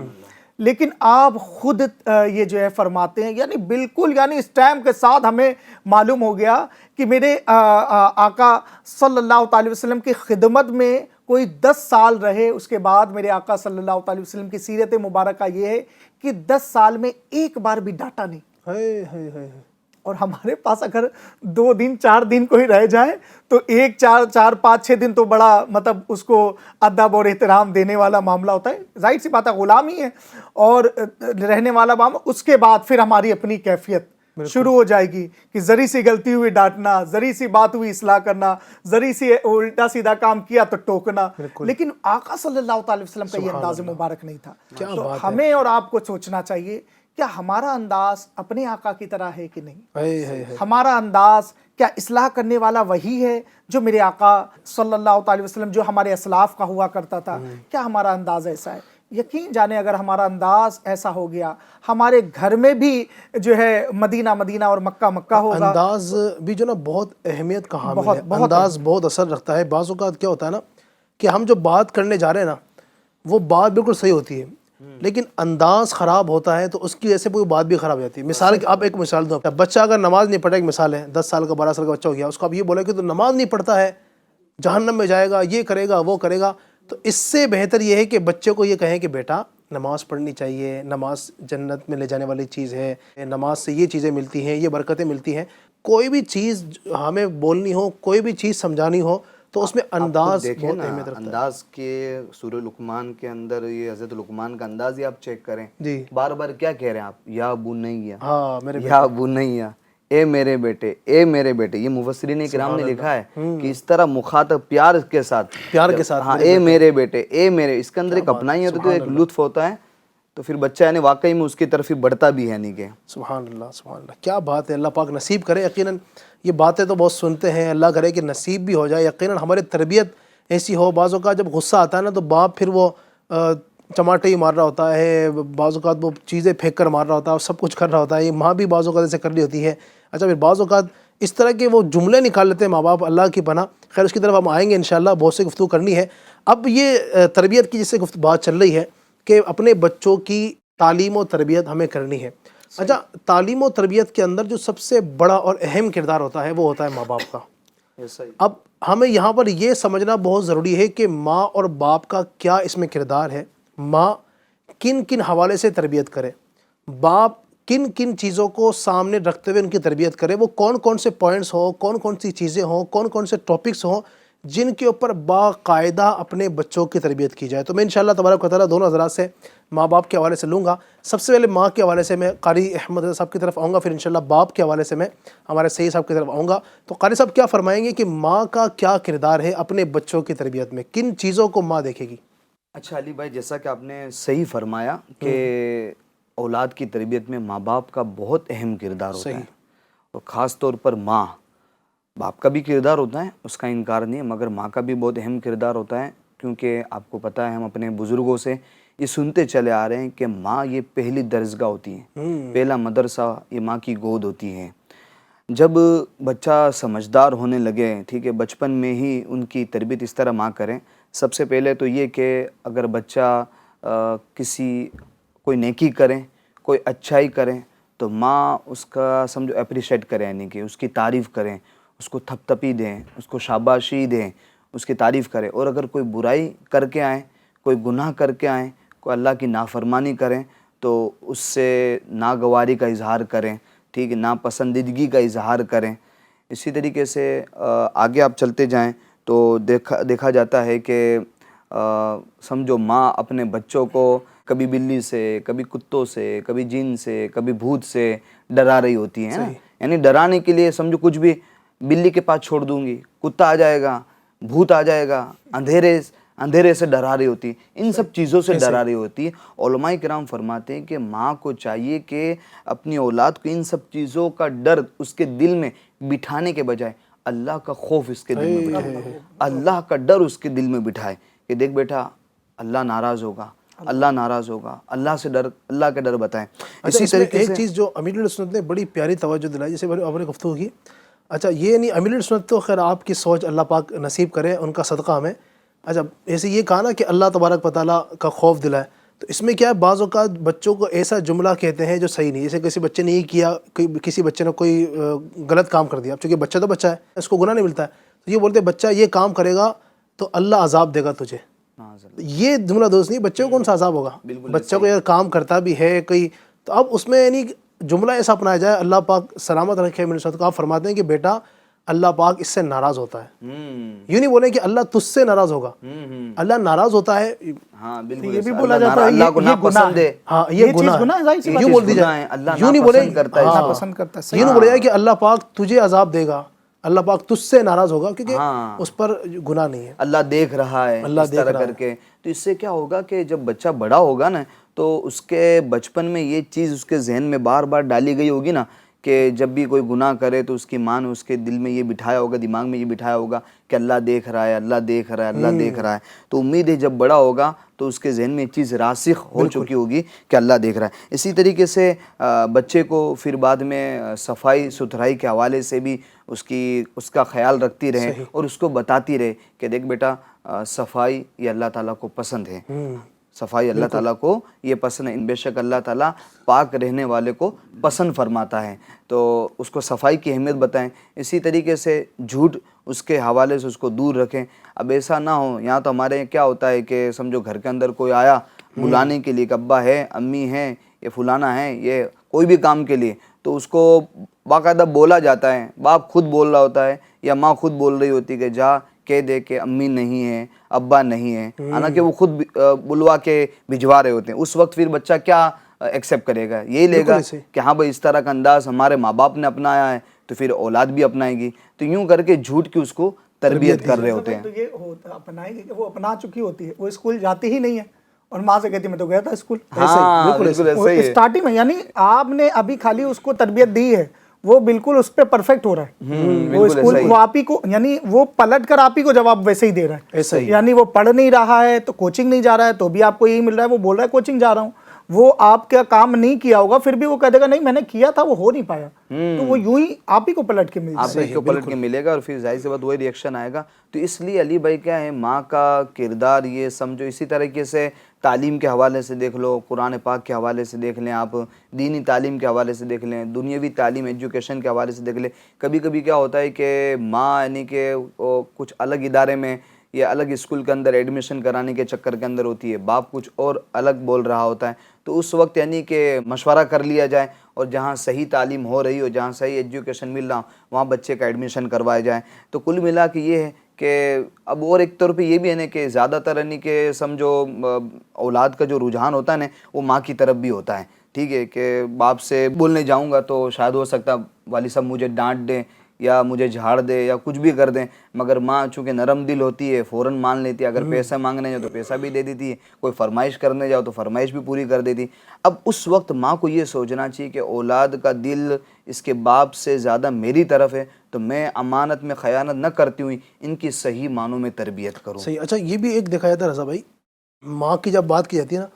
S5: لیکن آپ خود یہ جو ہے فرماتے ہیں, یعنی بالکل یعنی اس ٹائم کے ساتھ ہمیں معلوم ہو گیا کہ میرے آقا صلی اللہ علیہ وسلم کی خدمت میں کوئی 10 سال رہے. اس کے بعد میرے آقا صلی اللہ علیہ وسلم کی سیرت مبارکہ یہ ہے کہ 10 سال میں ایک بار بھی ڈانٹا نہیں. اور ہمارے پاس اگر 2 دن 4 دن کوئی رہ جائے تو 1 4 5 6 دن تو بڑا مطلب اس کو ادب اور احترام دینے والا معاملہ ہوتا ہے. ظاہر سی بات ہے غلام ہی ہے اور رہنے والا معاملہ. اس کے بعد پھر ہماری اپنی کیفیت شروع ہو جائے گی کہ ذری سی غلطی ہوئی ڈانٹنا, ذری سی بات ہوئی اصلاح کرنا, ذری سی الٹا سیدھا کام کیا تو ٹوکنا. لیکن آقا صلی اللہ علیہ وسلم کا یہ انداز مبارک نہیں تھا. تو ہمیں اور آپ کو سوچنا چاہیے کیا ہمارا انداز اپنے آقا کی طرح ہے کہ نہیں. ہمارا انداز کیا اصلاح کرنے والا وہی ہے جو میرے آقا صلی اللہ علیہ وسلم جو ہمارے اسلاف کا ہوا کرتا تھا, کیا ہمارا انداز ایسا ہے. یقین جانے اگر ہمارا انداز ایسا ہو گیا, ہمارے گھر میں بھی جو ہے مدینہ اور مکہ ہوگا.
S2: انداز بھی جو نا بہت اہمیت کا حامل ہے, انداز بہت اثر رکھتا ہے. بعض اوقات کیا ہوتا ہے نا کہ ہم جو بات کرنے جا رہے ہیں نا وہ بات بالکل صحیح ہوتی ہے, لیکن انداز خراب ہوتا ہے تو اس کی وجہ سے کوئی بات بھی خراب ہو جاتی ہے. مثال آپ ایک مثال دو, بچہ اگر نماز نہیں پڑھے, ایک مثال ہے 10 سال کا 12 سال کا بچہ ہو گیا, اس کو آپ یہ بولے کہ تو نماز نہیں پڑھتا ہے جہنم میں جائے گا, یہ کرے گا وہ کرے گا, تو اس سے بہتر یہ ہے کہ بچے کو یہ کہیں کہ بیٹا نماز پڑھنی چاہیے, نماز جنت میں لے جانے والی چیز ہے, نماز سے یہ چیزیں ملتی ہیں, یہ برکتیں ملتی ہیں. کوئی بھی چیز ہمیں بولنی ہو, کوئی بھی چیز سمجھانی ہو تو اس میں انداز بہت اہمیت رکھتا ہے.
S4: انداز کے سورہ لقمان کے اندر یہ حضرت لقمان کا انداز ہی آپ چیک کریں,
S2: جی
S4: بار بار کیا کہہ رہے ہیں آپ, یا بنیا,
S2: ہاں میرے
S4: یا بنیا, اے میرے بیٹے, اے میرے بیٹے. یہ مفسرین کرام نے لکھا ہے کہ اس طرح مخاطب پیار کے ساتھ, ہاں اے میرے بیٹے, اے میرے, اس کے اندر ایک اپنا ہی ہوتا ہے, ایک لطف ہوتا ہے. تو پھر بچہ یعنی واقعی میں اس کی طرف ہی بڑھتا بھی ہے. نہیں کہ
S2: سبحان اللہ, کیا بات ہے. اللہ پاک نصیب کرے. یقیناً یہ باتیں تو بہت سنتے ہیں, اللہ کرے کہ نصیب بھی ہو جائے. یقیناً ہماری تربیت ایسی ہو. بعض اوقات جب غصہ آتا ہے نا تو باپ پھر وہ چماٹے ہی مار رہا ہوتا ہے, بعض اوقات وہ چیزیں پھینک کر مار رہا ہوتا ہے, سب کچھ کر رہا ہوتا ہے. یہ ماں بھی بعض اوقات ایسے کر رہی ہوتی ہے. اچھا پھر بعض اوقات اس طرح کے وہ جملے نکال لیتے ہیں ماں باپ, اللہ کی پناہ, خیر اس کی طرف ہم آئیں گے انشاءاللہ، بہت سے گفتگو کرنی ہے. اب یہ تربیت کی جس سے بات چل رہی ہے کہ اپنے بچوں کی تعلیم و تربیت ہمیں کرنی ہے. اچھا، تعلیم و تربیت کے اندر جو سب سے بڑا اور اہم کردار ہوتا ہے وہ ہوتا ہے ماں باپ کا. اب ہمیں یہاں پر یہ سمجھنا بہت ضروری ہے کہ ماں اور باپ کا کیا اس میں کردار ہے، ماں کن کن حوالے سے تربیت کرے، باپ کن کن چیزوں کو سامنے رکھتے ہوئے ان کی تربیت کرے، وہ کون کون سے پوائنٹس ہوں، کون کون سی چیزیں ہوں، کون کون سے ٹاپکس ہوں جن کے اوپر باقاعدہ اپنے بچوں کی تربیت کی جائے. تو میں انشاءاللہ تبارک و تعالیٰ دونوں حضرات سے ماں باپ کے حوالے سے لوں گا. سب سے پہلے ماں کے حوالے سے میں قاری احمد رضا صاحب کی طرف آؤں گا، پھر انشاءاللہ باپ کے حوالے سے میں ہمارے سید صاحب کی طرف آؤں گا. تو قاری صاحب کیا فرمائیں گے کہ ماں کا کیا کردار ہے اپنے بچوں کی تربیت میں، کن چیزوں کو ماں دیکھے گی؟
S4: اچھا علی بھائی، جیسا کہ آپ نے صحیح فرمایا کہ اولاد کی تربیت میں ماں باپ کا بہت اہم کردار ہوتا ہے، اور خاص طور پر ماں. باپ کا بھی کردار ہوتا ہے، اس کا انکار نہیں ہے، مگر ماں کا بھی بہت اہم کردار ہوتا ہے. کیونکہ آپ کو پتہ ہے، ہم اپنے بزرگوں سے یہ سنتے چلے آ رہے ہیں کہ ماں یہ پہلی درسگاہ ہوتی ہے، پہلا مدرسہ یہ ماں کی گود ہوتی ہے. جب بچہ سمجھدار ہونے لگے، ٹھیک ہے، بچپن میں ہی ان کی تربیت اس طرح ماں کریں. سب سے پہلے تو یہ کہ اگر بچہ کوئی نیکی کریں، کوئی اچھائی کریں، تو ماں اس کا سمجھو اپریشیٹ کریں، یعنی کہ اس کی تعریف کریں، اس کو تھپ تھپی دیں، اس کو شاباشی دیں، اس کی تعریف کریں. اور اگر کوئی برائی کر کے آئیں، کوئی گناہ کر کے آئیں، کوئی اللہ کی نافرمانی کریں، تو اس سے ناگواری کا اظہار کریں، ٹھیک ہے، ناپسندیدگی کا اظہار کریں. اسی طریقے سے آگے آپ چلتے جائیں تو دیکھا جاتا ہے کہ سمجھو ماں اپنے بچوں کو کبھی بلی سے، کبھی کتوں سے، کبھی جن سے، کبھی بھوت سے ڈرا رہی ہوتی ہے نا. یعنی ڈرانے کے لیے سمجھو کچھ بھی، بلی کے پاس چھوڑ دوں گی، کتا آ جائے گا، بھوت آ جائے گا، اندھیرے سے ڈرا رہی ہوتی، ان سب چیزوں سے ڈرا رہی ہوتی. علماء کرام فرماتے ہیں کہ ماں کو چاہیے کہ اپنی اولاد کو ان سب چیزوں کا ڈر اس کے دل میں بٹھانے کے بجائے اللہ کا خوف اس کے دل میں بٹھائے، اللہ کا ڈر اس کے دل میں بٹھائے کہ دیکھ بیٹا، اللہ ناراض ہوگا، اللہ ناراض ہوگا، اللہ سے ڈر، اللہ کا ڈر بتائیں.
S2: اسی طریقے ایک چیز جو امیر السنت نے بڑی پیاری توجہ دلائی، جیسے آپ نے گفتگو کی. اچھا یہ نہیں، امیر السنت تو خیر آپ کی سوچ اللہ پاک نصیب کرے، ان کا صدقہ ہمیں. اچھا ایسے یہ کہا نا کہ اللہ تبارک و تعالیٰ کا خوف دلائے، تو اس میں کیا ہے، بعض اوقات بچوں کو ایسا جملہ کہتے ہیں جو صحیح نہیں. جیسے کسی بچے نے یہ کیا، کسی بچے نے کوئی غلط کام کر دیا، چونکہ بچہ تو بچہ ہے، اس کو گناہ نہیں ملتا ہے، تو یہ بولتے بچہ یہ کام کرے گا تو اللہ عذاب دے گا تجھے. یہ جملہ درست نہیں. بچے کو کون سا عذاب ہوگا؟ بچہ کو اگر کام کرتا بھی ہے کوئی، تو اب اس میں یعنی جملہ ایسا اپنایا جائے، اللہ پاک سلامت رکھے. میرے ساتھ آپ فرماتے ہیں کہ بیٹا اللہ پاک اس سے ناراض ہوتا ہے. یوں نہیں بولیں کہ اللہ تجھ سے ناراض ہوگا، اللہ ناراض ہوتا ہے.
S4: ہاں بالکل،
S5: یہ بھی بولا جاتا ہے
S4: اللہ کو ناپسند ہے.
S2: ہاں یہ گناہ ہے، یوں بول دی جائے. یوں نہیں بولے،
S5: پسند کرتا ہے،
S2: یوں نہیں بولے کہ اللہ پاک تجھے عذاب دے گا، اللہ پاک تجھ سے ناراض ہوگا، کیونکہ اس پر گناہ نہیں ہے.
S4: اللہ دیکھ رہا ہے اس طرح کر کے. تو اس سے کیا ہوگا کہ جب بچہ بڑا ہوگا نا، تو اس کے بچپن میں یہ چیز اس کے ذہن میں بار بار ڈالی گئی ہوگی نا، کہ جب بھی کوئی گناہ کرے تو اس کی ماں نے اس کے دل میں یہ بٹھایا ہوگا، دماغ میں یہ بٹھایا ہوگا کہ اللہ دیکھ رہا ہے، اللہ دیکھ رہا ہے، اللہ دیکھ رہا ہے. تو امید ہے جب بڑا ہوگا تو اس کے ذہن میں یہ چیز راسخ ہو چکی ہوگی کہ اللہ دیکھ رہا ہے. اسی طریقے سے بچے کو پھر بعد میں صفائی ستھرائی کے حوالے سے بھی اس کا خیال رکھتی رہے، اور اس کو بتاتی رہے کہ دیکھ بیٹا، صفائی یہ اللہ تعالیٰ کو پسند ہے، صفائی اللہ تعالیٰ کو یہ پسند ہے. بے شک اللہ تعالیٰ پاک رہنے والے کو پسند فرماتا ہے، تو اس کو صفائی کی اہمیت بتائیں. اسی طریقے سے جھوٹ اس کے حوالے سے اس کو دور رکھیں. اب ایسا نہ ہو، یہاں تو ہمارے کیا ہوتا ہے کہ سمجھو گھر کے اندر کوئی آیا بلانے کے لیے کہ ابا ہے، امی ہیں، یہ فلانا ہے، یہ کوئی بھی کام کے لیے، تو اس کو باقاعدہ بولا جاتا ہے. باپ خود بول رہا ہوتا ہے یا ماں خود بول رہی ہوتی کہ جا کہہ دے کہ امی نہیں ہے، ابا نہیں ہے، حالانکہ وہ خود بلوا کے بھجوا رہے ہوتے ہیں. اس وقت پھر بچہ کیا ایکسیپٹ کرے گا؟ یہی لے گا کہ ہاں بھائی اس طرح کا انداز ہمارے ماں باپ نے اپنایا ہے تو پھر اولاد بھی اپنائے گی. تو یوں کر کے جھوٹ کی اس کو تربیت کر رہے ہوتے ہیں.
S5: تو یہ اپنائے گی کہ وہ اپنا چکی ہوتی ہے، وہ اسکول جاتی ہی نہیں ہے اور ماں سے کہتی میں تو گیا تھا اسکول.
S4: ہاں بالکل ایسا ہی ہے.
S5: اسٹارٹنگ میں یعنی آپ نے ابھی خالی اس کو تربیت دی ہے، وہ بالکل اس پہ پرفیکٹ ہو رہا ہے. وہ اسکول وہ آپ ہی کو، یعنی وہ پلٹ کر آپ ہی کو جواب ویسے ہی دے رہا ہے. یعنی وہ پڑھ نہیں رہا ہے تو کوچنگ نہیں جا رہا ہے تو بھی آپ کو یہی مل رہا ہے، وہ بول رہا ہے کوچنگ جا رہا ہوں. وہ آپ کا کام نہیں کیا ہوگا پھر بھی وہ کہہ دے گا نہیں میں نے کیا تھا وہ ہو نہیں پایا, تو وہ یوں ہی آپ ہی کو پلٹ کے مل
S4: آپ
S5: جائے
S4: ہی کو پلٹ کے ملے گا, اور پھر ظاہر سی بات وہی ریئیکشن آئے گا. تو اس لیے علی بھائی کیا ہے, ماں کا کردار یہ سمجھو اسی طریقے سے تعلیم کے حوالے سے دیکھ لو, قرآن پاک کے حوالے سے دیکھ لیں آپ, دینی تعلیم کے حوالے سے دیکھ لیں, دنیاوی تعلیم ایجوکیشن کے حوالے سے دیکھ لیں. کبھی کبھی کیا ہوتا ہے کہ ماں یعنی کہ کچھ الگ ادارے میں یا الگ اسکول کے اندر ایڈمیشن کرانے کے چکر کے اندر ہوتی ہے, باپ کچھ اور الگ بول رہا ہوتا ہے. تو اس وقت یعنی کہ مشورہ کر لیا جائے, اور جہاں صحیح تعلیم ہو رہی ہو, جہاں صحیح ایجوکیشن مل رہا وہاں بچے کا ایڈمیشن کروایا جائے. تو کل ملا کے یہ ہے کہ اب اور ایک طور پہ یہ بھی ہے نا کہ زیادہ تر یعنی کہ سمجھو اولاد کا جو رجحان ہوتا ہے نا وہ ماں کی طرف بھی ہوتا ہے. ٹھیک ہے کہ باپ سے بولنے جاؤں گا تو شاید ہو سکتا والد صاحب مجھے ڈانٹ دیں یا مجھے جھاڑ دے یا کچھ بھی کر دیں, مگر ماں چونکہ نرم دل ہوتی ہے فوراً مان لیتی ہے. اگر پیسہ مانگنے جاؤ تو پیسہ بھی دے دیتی ہے, کوئی فرمائش کرنے جاؤ تو فرمائش بھی پوری کر دیتی. اب اس وقت ماں کو یہ سوچنا چاہیے کہ اولاد کا دل اس کے باپ سے زیادہ میری طرف ہے, تو میں امانت میں خیانت نہ کرتی ہوئی ان کی صحیح معنوں میں تربیت کروں.
S2: صحیح. اچھا یہ بھی ایک دیکھا جاتا ہے رضا بھائی, ماں کی جب بات کی جاتی ہے نا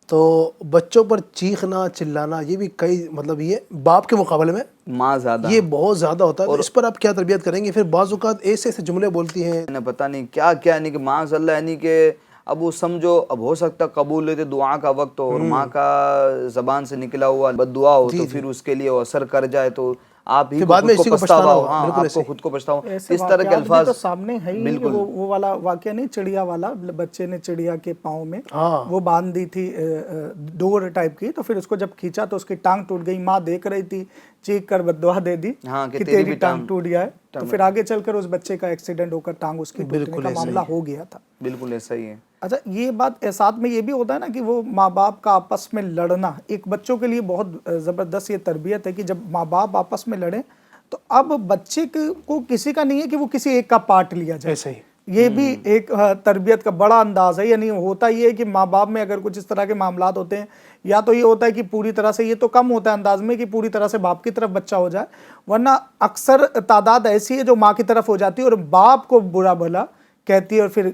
S2: تو بچوں پر چیخنا چلانا یہ بھی کئی مطلب یہ باپ کے مقابلے میں
S4: ماں زیادہ
S2: یہ بہت زیادہ ہوتا ہے. تو اس پر آپ کیا تربیت کریں گے؟ پھر بعض اوقات ایسے ایسے جملے بولتی ہیں
S4: پتہ نہیں کیا کیا, یعنی کہ معاذ اللہ, یعنی کہ اب وہ سمجھو اب ہو سکتا قبول لیتے دعا کا وقت ہو, اور ماں کا زبان سے نکلا ہوا بد دعا ہو تو پھر اس کے لیے وہ اثر کر جائے تو آپ ہی کو
S2: بعد میں
S4: خود
S2: اسی
S4: کو
S2: کو
S4: پچھتاوا ہو.
S2: پچھتانا
S4: ہاں
S2: ہوگا.
S4: آپ کو خود کو پچھتاوا ہو.
S5: ایسے
S4: اس طرح کے
S5: واقعات بھی
S4: الفاظ
S5: تو سامنے ہے ہی.
S4: بالکل
S5: وہ والا واقعہ نہیں چڑیا والا, بچے نے چڑیا کے پاؤں میں
S2: ہاں
S5: وہ باندھ دی تھی ڈور ٹائپ کی, تو پھر اس کو جب کھینچا تو اس کی ٹانگ ٹوٹ گئی. ماں دیکھ رہی تھی, چیخ کر بددعا دے دی کہ تیری ٹانگ ٹوٹ گیا ہے. تو پھر آگے چل کر اس بچے کا ایکسیڈنٹ ہو کر ٹانگ اس کی ٹوٹنے کا معاملہ ہو گیا تھا.
S4: بالکل ایسا ہی ہے.
S5: اچھا یہ بات ساتھ میں یہ بھی ہوتا ہے نا کہ وہ ماں باپ کا آپس میں لڑنا ایک بچوں کے لیے بہت زبردست یہ تربیت ہے کہ جب ماں باپ آپس میں لڑیں تو اب بچے کو کسی کا نہیں ہے کہ وہ کسی ایک کا پارٹ لیا جائے.
S2: ایسے ہی
S5: یہ بھی ایک تربیت کا بڑا انداز ہے. یعنی ہوتا یہ ہے کہ ماں باپ میں اگر کچھ اس طرح کے معاملات ہوتے ہیں, یا تو یہ ہوتا ہے کہ پوری طرح سے, یہ تو کم ہوتا ہے انداز میں کہ پوری طرح سے باپ کی طرف بچہ ہو جائے, ورنہ اکثر تعداد ایسی ہے جو ماں کی طرف ہو جاتی ہے اور باپ کو برا بھلا کہتی ہے اور پھر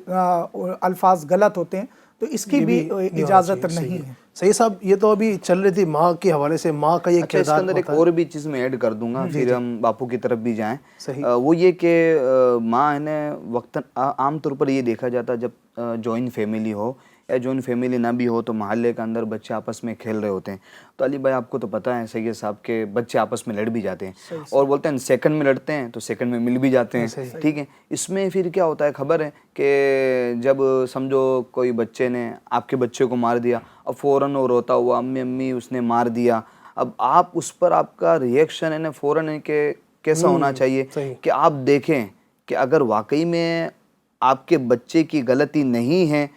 S5: الفاظ غلط ہوتے ہیں. تو اس کی بھی اجازت نہیں ہے.
S2: صحیح صاحب, یہ تو ابھی چل رہی تھی ماں کے حوالے سے, ماں کا یہ
S4: اچھا اس کے اندر ایک اور بھی چیز میں ایڈ کر دوں گا, پھر ہم باپو کی طرف بھی جائیں. وہ یہ کہ ماں ہے نا وقتاً عام طور پر یہ دیکھا جاتا ہے جب جوائنٹ فیملی ہو یا جوائنٹ فیملی نہ بھی ہو تو محلے کے اندر بچے آپس میں کھیل رہے ہوتے ہیں. تو علی بھائی آپ کو تو پتہ ہے سید صاحب کے بچے آپس میں لڑ بھی جاتے ہیں, اور بولتے ہیں سیکنڈ میں لڑتے ہیں تو سیکنڈ میں مل بھی جاتے ہیں. ٹھیک ہے, اس میں پھر کیا ہوتا ہے خبر ہے کہ جب سمجھو کوئی بچے نے آپ کے بچے کو مار دیا, اب فوراً وہ روتا ہوا امی امی اس نے مار دیا. اب آپ اس پر آپ کا ریئیکشن ہے نا فوراً کہ کیسا ہونا چاہیے کہ آپ دیکھیں کہ اگر واقعی میں آپ کے بچے کی غلطی نہیں ہے,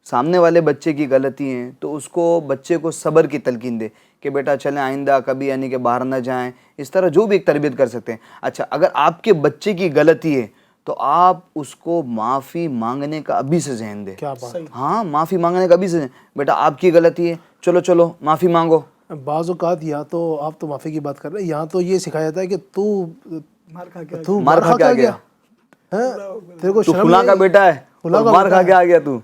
S4: سامنے والے بچے کی غلطی ہیں, تو اس کو بچے کو صبر کی تلقین دے کہ بیٹا چلیں آئندہ کبھی یعنی کہ باہر نہ جائیں, اس طرح جو بھی ایک تربیت کر سکتے ہیں. اچھا اگر آپ کے بچے کی غلطی ہے تو آپ اس کو معافی مانگنے کا ابھی سے ذہن دیں. ہاں معافی مانگنے کا ابھی سے ذہن, بیٹا آپ کی غلطی ہے, چلو چلو معافی مانگو.
S2: بعض اوقات یا تو آپ تو معافی کی بات کر رہے ہیں, یہاں تو یہ سکھایا جاتا ہے کہ تو
S4: مار کھا کے آ گیا,
S2: تیرے کو
S4: تو فلاں کا بیٹا ہے مار کھا کے آ گیا, تو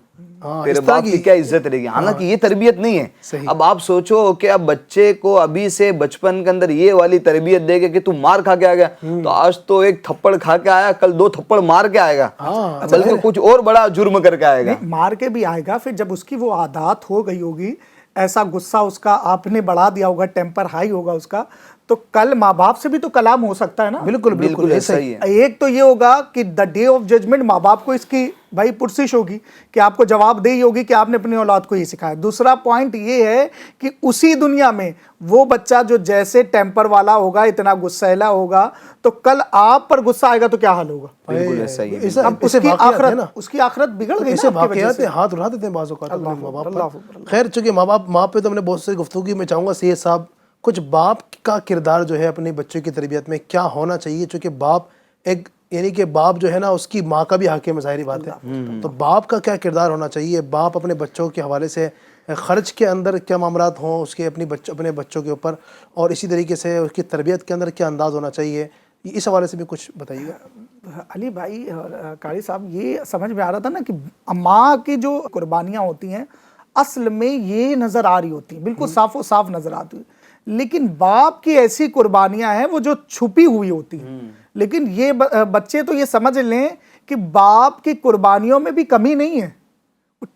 S4: تیرے باپ کی کیا عزت رہے گی. حالانکہ یہ تربیت نہیں ہے. اب آپ سوچو کہ اب بچے کو ابھی سے بچپن کے اندر یہ والی تربیت دے گے کہ تو مار کھا کے آ گیا, تو آج تو ایک تھپڑ کھا کے آیا, کل 2 تھپڑ مار کے آئے گا, بلکہ کچھ اور بڑا جرم کر کے آئے گا.
S5: مار کے بھی آئے گا, پھر جب اس کی وہ عادات ہو گئی ہوگی, ایسا غصہ اس کا آپ نے بڑھا دیا ہوگا, ٹیمپر ہائی ہوگا اس کا, تو کل ماں باپ سے بھی تو کلام ہو سکتا ہے نا.
S2: بالکل بالکل
S4: ایسا ہی ہے.
S5: ایک تو یہ ہوگا کہ دا ڈے آف ججمنٹ ماں باپ کو اس کی بھائی پرسش ہوگی کہ آپ کو جواب دہی ہوگی کہ آپ نے اپنی اولاد کو یہ سکھایا. دوسرا پوائنٹ یہ ہے کہ اسی دنیا میں وہ بچہ جو جیسے ٹیمپر والا ہوگا, اتنا غصیلا ہوگا, تو کل آپ پر غصہ آئے گا تو کیا حال ہوگا.
S4: بالکل ایسا ہی ہے.
S5: اس کی آخرت بگڑ گئی.
S2: ایسے واقعات ہاتھ اٹھا دیتے ہیں بعض اوقات اپنے ماں باپ پر. خیر چونکہ ماں پہ تو ہم نے بہت سی گفتگو میں چاہوں گا سید صاحب کچھ باپ کا کردار جو ہے اپنے بچوں کی تربیت میں کیا ہونا چاہیے, چونکہ باپ ایک یعنی کہ باپ جو ہے نا اس کی ماں کا بھی حاکم ہے, ظاہری بات ہے. تو باپ کا کیا کردار ہونا چاہیے, باپ اپنے بچوں کے حوالے سے خرچ کے اندر کیا معاملات ہوں اس کے اپنے بچوں کے اوپر, اور اسی طریقے سے اس کی تربیت کے اندر کیا انداز ہونا چاہیے, اس حوالے سے بھی کچھ بتائیے گا.
S5: علی بھائی اور قاری صاحب, یہ سمجھ میں آ رہا تھا نا کہ ماں کی جو قربانیاں ہوتی ہیں اصل میں یہ نظر آ رہی ہوتی ہیں، بالکل صاف و صاف نظر آتی ہیں، لیکن باپ کی ایسی قربانیاں ہیں وہ جو چھپی ہوئی ہوتی ہیں. لیکن یہ بچے تو یہ سمجھ لیں کہ باپ کی قربانیوں میں بھی کمی نہیں ہے،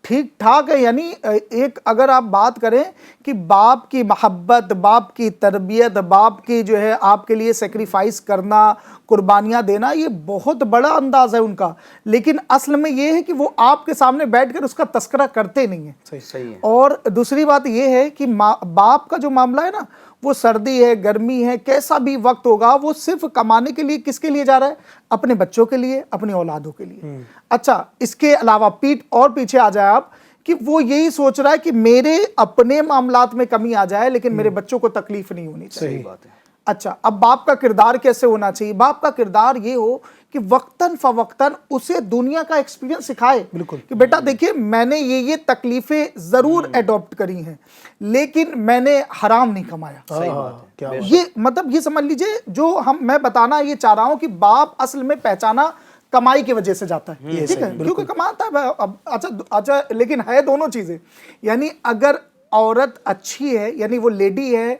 S5: ٹھیک ٹھاک ہے. یعنی ایک اگر آپ بات کریں کہ باپ کی محبت، باپ کی تربیت، باپ کی جو ہے آپ کے لیے سیکریفائس کرنا، قربانیاں دینا، یہ بہت بڑا انداز ہے ان کا. لیکن اصل میں یہ ہے کہ وہ آپ کے سامنے بیٹھ کر اس کا تذکرہ کرتے نہیں ہیں.
S4: صحیح ہے.
S5: اور دوسری بات یہ ہے کہ باپ کا جو معاملہ ہے نا، وہ سردی ہے، گرمی ہے، کیسا بھی وقت ہوگا، وہ صرف کمانے کے لیے کس کے لیے جا رہا ہے؟ اپنے بچوں کے لیے، اپنی اولادوں کے لیے. اچھا، اس کے علاوہ اور پیچھے آ جائے آپ کہ وہ یہی سوچ رہا ہے کہ میرے اپنے معاملات میں کمی آ جائے لیکن میرے بچوں کو تکلیف نہیں ہونی چاہیے.
S4: صحیح بات ہے.
S5: اچھا، اب باپ کا کردار کیسے ہونا چاہیے؟ باپ کا کردار یہ ہو کہ وقتاً فوقتاً اسے دنیا کا ایکسپیرینس سکھائے کہ بیٹا دیکھیے میں نے یہ تکلیفیں ضرور ایڈاپٹ کری ہیں لیکن میں نے حرام نہیں کمایا.
S4: صحیح بات ہے.
S5: یہ مطلب یہ سمجھ لیجئے جو میں بتانا یہ چاہ رہا ہوں کہ باپ اصل میں پہچانا کمائی کی وجہ سے جاتا ہے، ٹھیک ہے، کیونکہ کماتا ہے. اچھا لیکن ہے دونوں چیزیں. یعنی اگر عورت اچھی ہے، یعنی وہ لیڈی ہے،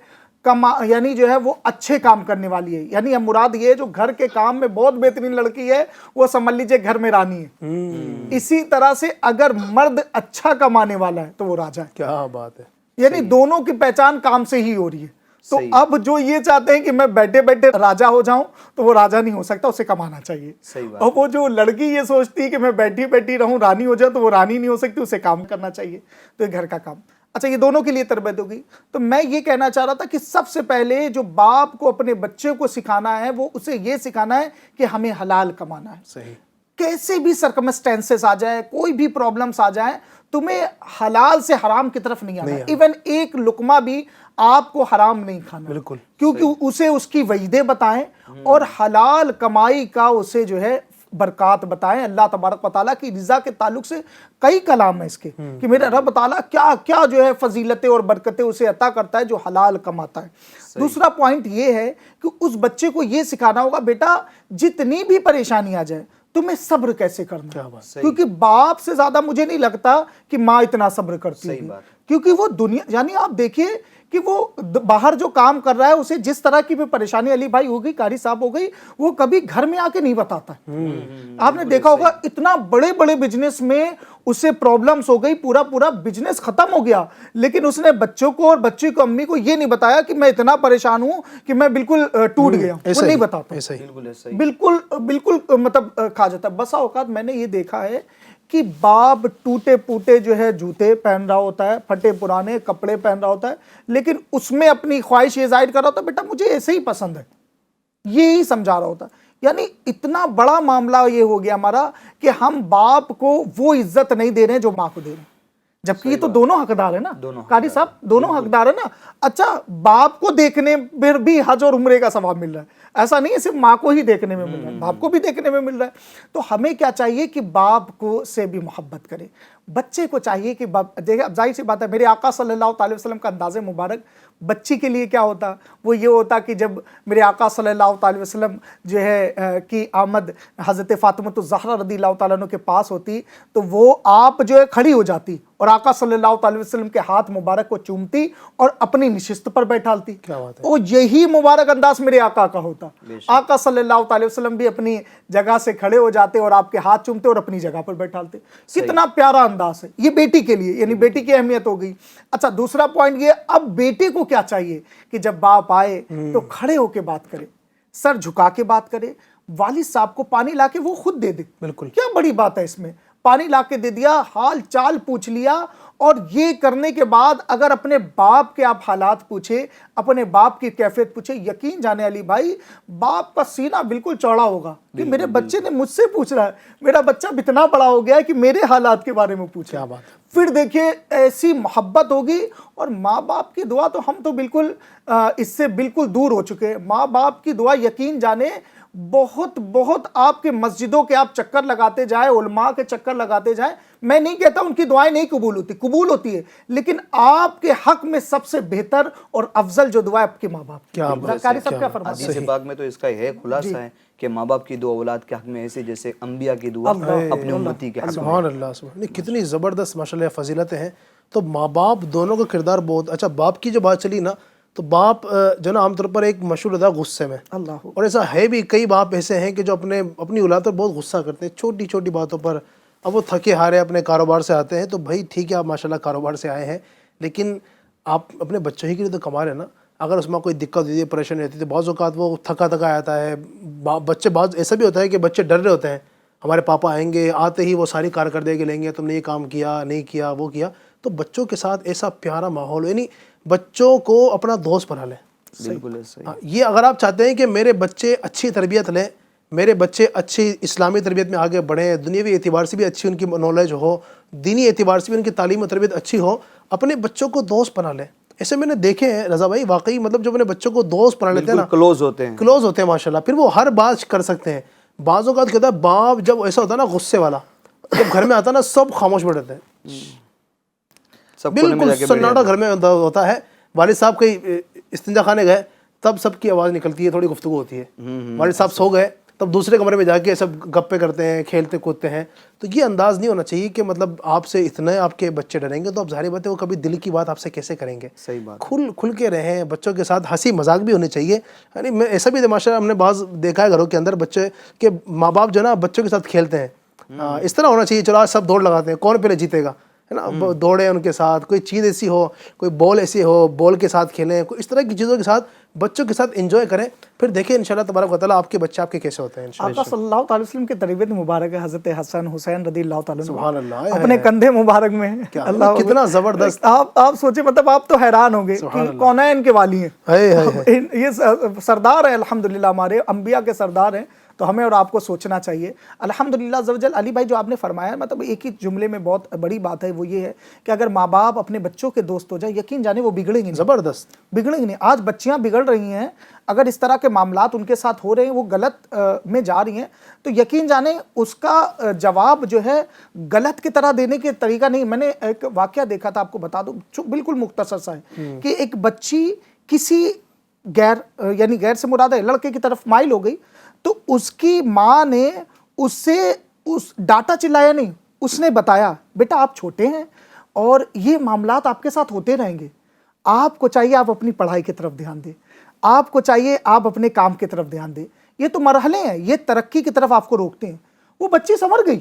S5: یعنی جو ہے وہ اچھے کام کرنے والی ہے، یعنی اب مراد یہ ہے جو گھر کے کام میں بہت بہترین لڑکی ہے وہ سمجھ لیجئے گھر میں رانی ہے. اسی طرح سے اگر مرد اچھا کمانے والا ہے تو وہ راجا ہے.
S2: کیا بات ہے.
S5: یعنی دونوں کی پہچان کام سے ہی ہو رہی ہے. تو اب جو یہ چاہتے ہیں کہ میں بیٹھے بیٹھے راجا ہو جاؤں تو وہ راجا نہیں ہو سکتا، اسے کمانا چاہیے. اور وہ جو لڑکی یہ سوچتی ہے کہ میں بیٹھی بیٹھی رہوں رانی ہو جاؤں تو وہ رانی نہیں ہو سکتی، اسے کام کرنا چاہیے. تو یہ گھر کا کام. اچھا، یہ دونوں کے لیے تربیت ہوگی. تو میں یہ کہنا چاہ رہا تھا کہ سب سے پہلے جو باپ کو اپنے بچے کو سکھانا ہے وہ اسے یہ سکھانا ہے کہ ہمیں حلال کمانا ہے.
S2: صحیح.
S5: کیسے بھی سرکمسٹینسز آ جائے، کوئی بھی پرابلمز آ جائیں، تمہیں حلال سے حرام کی طرف نہیں آنا. ایون ایک لقمہ بھی آپ کو حرام نہیں کھانا.
S2: بالکل.
S5: کیونکہ اسے اس کی وعدے بتائیں اور حلال کمائی کا اسے جو ہے برکات بتائیں. اللہ تبارک و تعالیٰ کی رضا کے تعلق سے کئی کلام ہیں اس کے کہ میرا رب تعالیٰ کیا کیا جو ہے فضیلتیں اور برکتیں اسے عطا کرتا ہے جو حلال کماتا ہے. دوسرا پوائنٹ یہ ہے کہ اس بچے کو یہ سکھانا ہوگا بیٹا جتنی بھی پریشانی آ جائے تمہیں صبر کیسے کرنا ہے. کیونکہ باپ سے زیادہ مجھے نہیں لگتا کہ ماں اتنا صبر کرتی ہے. کیونکہ وہ دنیا، یعنی آپ دیکھیے کہ وہ باہر جو کام کر رہا ہے اسے جس طرح کی بھی پریشانی علی بھائی ہو گئی، قاری صاحب ہو گئی، وہ کبھی گھر میں آ کے نہیں بتاتا. آپ نے دیکھا ہوگا اتنا بڑے بڑے بزنس میں اسے پرابلمز ہو گئی، پورا بزنس ختم ہو گیا، لیکن اس نے بچوں کو اور بچی کو امی کو یہ نہیں بتایا کہ میں اتنا پریشان ہوں کہ میں بالکل ٹوٹ گیا. وہ نہیں بتاتا. بالکل مطلب کھا جاتا. بسا اوقات میں نے یہ دیکھا ہے کہ باپ ٹوٹے پوٹے جو ہے جوتے پہن رہا ہوتا ہے، پھٹے پرانے کپڑے پہن رہا ہوتا ہے، لیکن اس میں اپنی خواہش یہ ظاہر کر رہا ہوتا ہے بیٹا مجھے ایسے ہی پسند ہے، یہی سمجھا رہا ہوتا ہے. یعنی اتنا بڑا معاملہ یہ ہو گیا ہمارا کہ ہم باپ کو وہ عزت نہیں دے رہے ہیں جو ماں کو دے رہے ہیں، جبکہ یہ تو دونوں حقدار ہیں نا قاری صاحب، دونوں حقدار ہیں نا. اچھا، باپ کو دیکھنے پر بھی حج اور عمرے کا ثواب مل رہا ہے، ایسا نہیں ہے صرف ماں کو ہی دیکھنے میں مل رہا ہے، باپ کو بھی دیکھنے میں مل رہا ہے. تو ہمیں کیا چاہیے کہ باپ کو سے بھی محبت کرے. بچے کو چاہیے کہ دیکھیں اب ظاہر سی بات ہے میرے آقا صلی اللہ علیہ وسلم کا انداز مبارک بچی کے لیے کیا ہوتا، وہ یہ ہوتا کہ جب میرے آقا صلی اللہ علیہ وسلم جو ہے کی آمد حضرت فاطمہ الزہرا رضی اللہ تعالیٰ عنہ کے پاس ہوتی تو وہ آپ جو ہے کھڑی ہو جاتی اور آقا صلی اللہ علیہ وسلم کے ہاتھ مبارک کو چومتی اور اپنی نشست پر بیٹھالتی. اور یہی مبارک انداز میرے آقا کا ہوتا. آقا صلی اللہ علیہ وسلم بھی اپنی جگہ سے کھڑے ہو جاتے اور آپ کے ہاتھ چومتے اور اپنی جگہ پر بیٹھالتے. کتنا پیارا انداز ہے یہ بیٹی کے لیے، یعنی بیٹی کی اہمیت ہو گئی. اچھا، دوسرا پوائنٹ یہ، اب بیٹے کو کیا چاہیے کہ جب باپ آئے تو کھڑے ہو کے بات کرے، سر جھکا کے بات کرے. والد صاحب کو پانی لا کے وہ خود دے دے. بالکل، کیا بڑی بات ہے اس میں. پانی لا کے دے دیا، حال چال پوچھ لیا. اور یہ کرنے کے بعد اگر اپنے باپ کے آپ حالات پوچھے، اپنے باپ کی کیفیت پوچھے، یقین جانے علی بھائی باپ کا سینہ بالکل چوڑا ہوگا کہ میرے بچے نے مجھ سے پوچھ رہا ہے، میرا بچہ اتنا بڑا ہو گیا ہے کہ میرے حالات کے بارے میں پوچھا. پھر دیکھیے ایسی محبت ہوگی. اور ماں باپ کی دعا تو ہم تو بالکل اس سے بالکل دور ہو چکے ہیں. ماں باپ کی دعا یقین جانے بہت آپ کے مسجدوں کے آپ چکر لگاتے جائیں، علماء کے چکر لگاتے جائیں، میں نہیں کہتا ان کی دعائیں نہیں قبول ہوتی ہے، لیکن آپ کے حق میں سب سے بہتر اور افضل جو دعا ہے آپ کے ماں باپ کی. قاری صاحب کیا فرماتے ہیں؟
S4: حدیث پاک میں تو اس کا ہے خلاصہ ہے کہ ماں باپ کی دعا اولاد کے حق میں ایسی جیسے انبیاء کی دعا اپنے امتی کے حق میں.
S2: سبحان اللہ، سبحان اللہ. کتنی زبردست ماشاءاللہ فضیلتیں ہیں تو ماں باپ دونوں کا کردار بہت اچھا. باپ کی جو بات چلی نا, تو باپ جو نا عام طور پر ایک مشہور ہوتا ہے غصے میں,
S5: اللہ
S2: اور ایسا ہے بھی, کئی باپ ایسے ہیں کہ جو اپنی اولاد پر بہت غصہ کرتے ہیں چھوٹی چھوٹی باتوں پر. اب وہ تھکے ہارے اپنے کاروبار سے آتے ہیں, تو بھائی ٹھیک ہے آپ ماشاءاللہ کاروبار سے آئے ہیں, لیکن آپ اپنے بچوں ہی کے لیے تو کما رہے ہیں نا. اگر اس میں کوئی دقت ہوتی ہے, پریشانی ہوتی ہے, تو بعض اوقات وہ تھکا آتا ہے. بچے بعض ایسا بھی ہوتا ہے کہ بچے ڈر رہے ہوتے ہیں, ہمارے پاپا آئیں گے, آتے ہی وہ ساری کارکردگی لیں گے, تم نے یہ کام کیا نہیں کیا وہ کیا. تو بچوں کے ساتھ ایسا پیارا ماحول, یعنی بچوں کو اپنا دوست بنا لیں.
S4: بالکل ایسا ہی.
S2: یہ اگر آپ چاہتے ہیں کہ میرے بچے اچھی تربیت لیں, میرے بچے اچھی اسلامی تربیت میں آگے بڑھیں, دنیاوی اعتبار سے بھی اچھی ان کی نالج ہو, دینی اعتبار سے بھی ان کی تعلیم و تربیت اچھی ہو, اپنے بچوں کو دوست بنا لیں. ایسے میں نے دیکھے ہیں رضا بھائی, واقعی مطلب جو اپنے بچوں کو دوست بنا لیتے ہیں نا,
S4: کلوز ہوتے ہیں,
S2: کلوز ہوتے ہیں ماشاءاللہ, پھر وہ ہر بات کر سکتے ہیں. بعض اوقات کہتا ہے باپ جب ایسا ہوتا ہے نا غصے والا, جب گھر میں آتا ہے نا سب خاموش بیٹھ جاتے ہیں, بالکل سناٹا گھر میں ہوتا ہے. والد صاحب کہیں استنجا خانے گئے تب سب کی آواز نکلتی ہے, تھوڑی گفتگو ہوتی ہے. والد صاحب سو گئے تب دوسرے کمرے میں جا کے سب گپے کرتے ہیں, کھیلتے کودتے ہیں. تو یہ انداز نہیں ہونا چاہیے کہ مطلب آپ سے اتنے آپ کے بچے ڈریں گے, تو اب ظاہر بات ہے وہ کبھی دل کی بات آپ سے کیسے کریں گے.
S4: صحیح بات.
S2: کھل کے رہیں, بچوں کے ساتھ ہنسی مذاق بھی ہونی چاہیے. یعنی میں ایسا بھی ماشاءاللہ ہم نے بعض دیکھا ہے گھروں کے اندر بچے کے ماں باپ جو ہے نا بچوں کے ساتھ کھیلتے ہیں. اس طرح ہونا چاہیے, چلو آج سب دوڑ لگاتے ہیں, کون پہلے جیتے گا, ہے نا, دوڑیں ان کے ساتھ, کوئی چیز ایسی ہو, کوئی بال ایسی ہو, بال کے ساتھ کھیلیں, کوئی اس طرح کی چیزوں کے ساتھ بچوں کے ساتھ انجوائے کریں. پھر دیکھیں انشاءاللہ تبارک و تعالیٰ آپ کے بچے آپ کے کیسے ہوتے ہیں.
S5: آقا صلی اللہ تعالی وسلم کی تربیت مبارک ہے, حضرت حسن حسین رضی اللہ تعالیٰ عنہ
S2: سبحان اللہ,
S5: اپنے کندھے مبارک میں, اللہ
S2: کتنا زبردست.
S5: آپ سوچیں, مطلب آپ تو حیران ہوں گے کہ کونین کے والی ہیں, یہ سردار ہیں الحمدللہ, ہمارے انبیاء کے سردار ہیں. تو ہمیں اور آپ کو سوچنا چاہیے الحمدللہ عز و جل. علی بھائی جو آپ نے فرمایا, مطلب ایک ہی جملے میں بہت بڑی بات ہے, وہ یہ ہے کہ اگر ماں باپ اپنے بچوں کے دوست ہو جائے, یقین جانے وہ بگڑیں گے نہیں,
S2: زبردست
S5: بگڑیں گے نہیں. آج بچیاں بگڑ رہی ہیں, اگر اس طرح کے معاملات ان کے ساتھ ہو رہے ہیں, وہ غلط میں جا رہی ہیں, تو یقین جانے اس کا جواب جو ہے غلط کی طرح دینے کے طریقہ نہیں. میں نے ایک واقعہ دیکھا تھا, آپ کو بتا دوں, بالکل مختصر سا ہے, کہ ایک بچی کسی یعنی غیر سے مراد ہے لڑکے کی طرف مائل ہو گئی, تو اس کی ماں نے اس سے ڈاٹا چلایا نہیں, اس نے بتایا بیٹا آپ چھوٹے ہیں اور یہ معاملات آپ کے ساتھ ہوتے رہیں گے, آپ کو چاہیے آپ اپنی پڑھائی کی طرف دھیان دیں, آپ کو چاہیے آپ اپنے کام کی طرف دھیان دیں, یہ تو مرحلے ہیں, یہ ترقی کی طرف آپ کو روکتے ہیں. وہ بچی سنور گئی.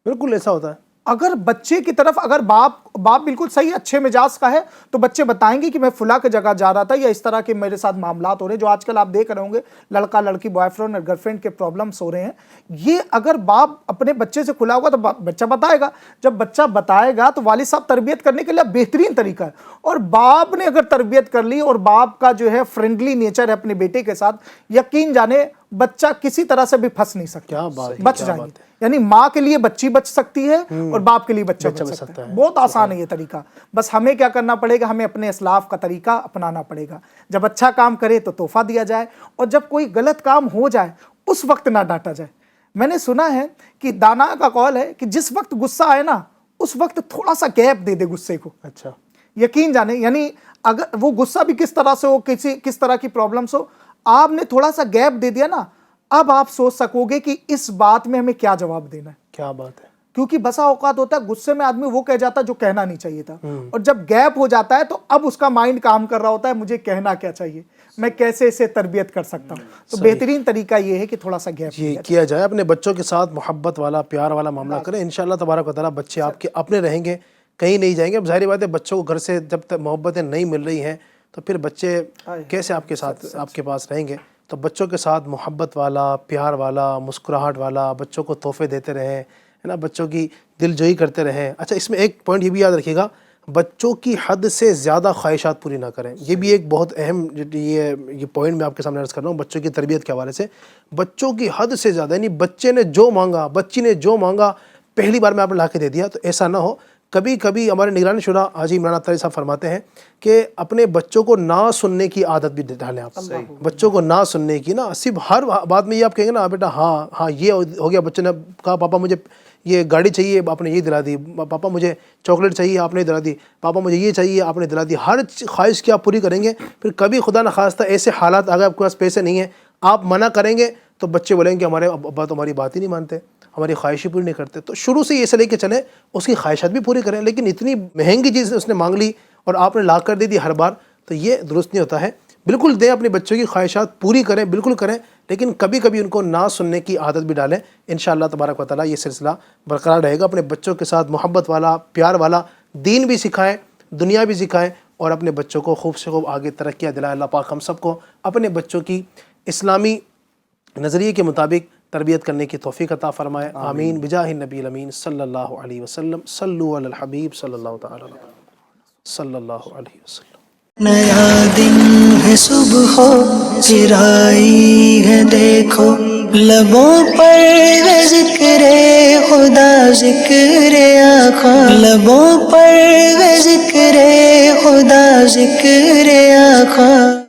S2: بالکل ایسا ہوتا ہے.
S5: اگر بچے کی طرف اگر باپ بالکل صحیح اچھے مزاج کا ہے, تو بچے بتائیں گے کہ میں فلاں کی جگہ جا رہا تھا, یا اس طرح کے میرے ساتھ معاملات ہو رہے ہیں جو آج کل آپ دیکھ رہے ہوں گے, لڑکا لڑکی بوائے فرینڈ اور گرل فرینڈ کے پرابلمس ہو رہے ہیں. یہ اگر باپ اپنے بچے سے کھلا ہوگا تو بچہ بتائے گا. جب بچہ بتائے گا تو والد صاحب تربیت کرنے کے لیے بہترین طریقہ ہے. اور باپ نے اگر تربیت کر لی اور باپ کا جو ہے فرینڈلی نیچر ہے اپنے بیٹے کے ساتھ, یقین جانے بچہ کسی طرح سے بھی پھنس نہیں سکتا, بچ جائیں گے. یعنی ماں کے لیے بچی بچ سکتی ہے اور باپ کے لیے بچہ بچ سکتا ہے. بہت آسان ہے یہ طریقہ. بس ہمیں کیا کرنا پڑے گا, ہمیں اپنے اسلاف کا طریقہ اپنانا پڑے گا. جب اچھا کام کرے تو تحفہ دیا جائے, اور جب کوئی غلط کام ہو جائے اس وقت نہ ڈانٹا جائے. میں نے سنا ہے کہ دانا کا قول ہے کہ جس وقت غصہ آئے نا, اس وقت تھوڑا سا گیپ دے دے غصے کو.
S2: اچھا,
S5: یقین جانے, یعنی اگر وہ غصہ بھی کس طرح سے ہو, کس طرح کی پرابلمس ہو, آپ نے تھوڑا سا گیپ دے دیا نا, اب آپ سوچ سکو گے کہ اس بات میں ہمیں کیا جواب دینا ہے.
S2: کیا بات ہے.
S5: کیونکہ بسا اوقات ہوتا ہے غصے میں آدمی وہ کہہ جاتا ہے جو کہنا نہیں چاہیے تھا, اور جب گیپ ہو جاتا ہے تو اب اس کا مائنڈ کام کر رہا ہوتا ہے, مجھے کہنا کیا چاہیے, میں کیسے اسے تربیت کر سکتا ہوں. تو بہترین طریقہ یہ ہے کہ تھوڑا سا گیپ
S2: کیا جائے, اپنے بچوں کے ساتھ محبت والا پیار والا معاملہ کریں. انشاءاللہ تبارک و تعالیٰ بچے آپ کے اپنے رہیں گے, کہیں نہیں جائیں گے. اب ظاہر بات ہے بچوں کو گھر سے جب تک محبتیں نہیں مل رہی ہیں تو پھر بچے کیسے آپ کے ساتھ آپ کے پاس رہیں گے. تو بچوں کے ساتھ محبت والا, پیار والا, مسکراہٹ والا, بچوں کو تحفے دیتے رہیں, ہے نا, بچوں کی دل جوئی کرتے رہیں. اچھا, اس میں ایک پوائنٹ یہ بھی یاد رکھیے گا, بچوں کی حد سے زیادہ خواہشات پوری نہ کریں. یہ بھی ایک بہت اہم یہ پوائنٹ میں آپ کے سامنے عرض کر رہا ہوں بچوں کی تربیت کے حوالے سے. بچوں کی حد سے زیادہ, یعنی بچے نے جو مانگا, بچی نے جو مانگا, پہلی بار میں آپ نے لا کے دے دیا, تو ایسا نہ ہو. کبھی کبھی ہمارے نگران شورا حاجی عمران اطاری صاحب فرماتے ہیں کہ اپنے بچوں کو نہ سننے کی عادت بھی ڈالیں آپ. بچوں کو نہ سننے کی, نا صرف ہر بات میں یہ آپ کہیں گے نا بیٹا ہاں یہ ہو گیا, بچے نے کہا پاپا مجھے یہ گاڑی چاہیے, آپ نے یہ دلا دی, پاپا مجھے چاکلیٹ چاہیے, آپ نے دلا دی, پاپا مجھے یہ چاہیے, آپ نے دلا دی. ہر خواہش کی آپ پوری کریں گے, پھر کبھی خدا نخواستہ ایسے حالات اگر آپ کے پاس پیسے نہیں ہیں, آپ منع کریں گے تو بچے بولیں گے ہمارے ابا تو ہماری بات ہی نہیں مانتے, ہماری خواہشیں پوری نہیں کرتے. تو شروع سے یہ سے لے کے چلیں اس کی خواہشات بھی پوری کریں. لیکن اتنی مہنگی چیز اس نے مانگ لی اور آپ نے لا کر دے دی ہر بار, تو یہ درست نہیں ہوتا ہے. بالکل دیں, اپنے بچوں کی خواہشات پوری کریں, بالکل کریں, لیکن کبھی کبھی ان کو نہ سننے کی عادت بھی ڈالیں. انشاءاللہ تبارک و تعالیٰ یہ سلسلہ برقرار رہے گا. اپنے بچوں کے ساتھ محبت والا, پیار والا, دین بھی سکھائیں, دنیا بھی سکھائیں, اور اپنے بچوں کو خوب سے خوب آگے ترقیاں دلائیں. اللہ پاک ہم سب کو اپنے بچوں کی اسلامی نظریے کے مطابق تربیت کرنے کی توفیق عطا فرمائے. آمین بجاہ النبی الامین صلی اللہ علیہ وسلم. صلو علی الحبیب صلی اللہ تعالی علیہ وسلم صلی اللہ علیہ وسلم.
S1: نیا دن ہے صبح پھر آئی ہے دیکھو, لبوں پر ہے ذکر خدا ذکر آقا, لبوں پر ہے ذکر خدا ذکر آقا.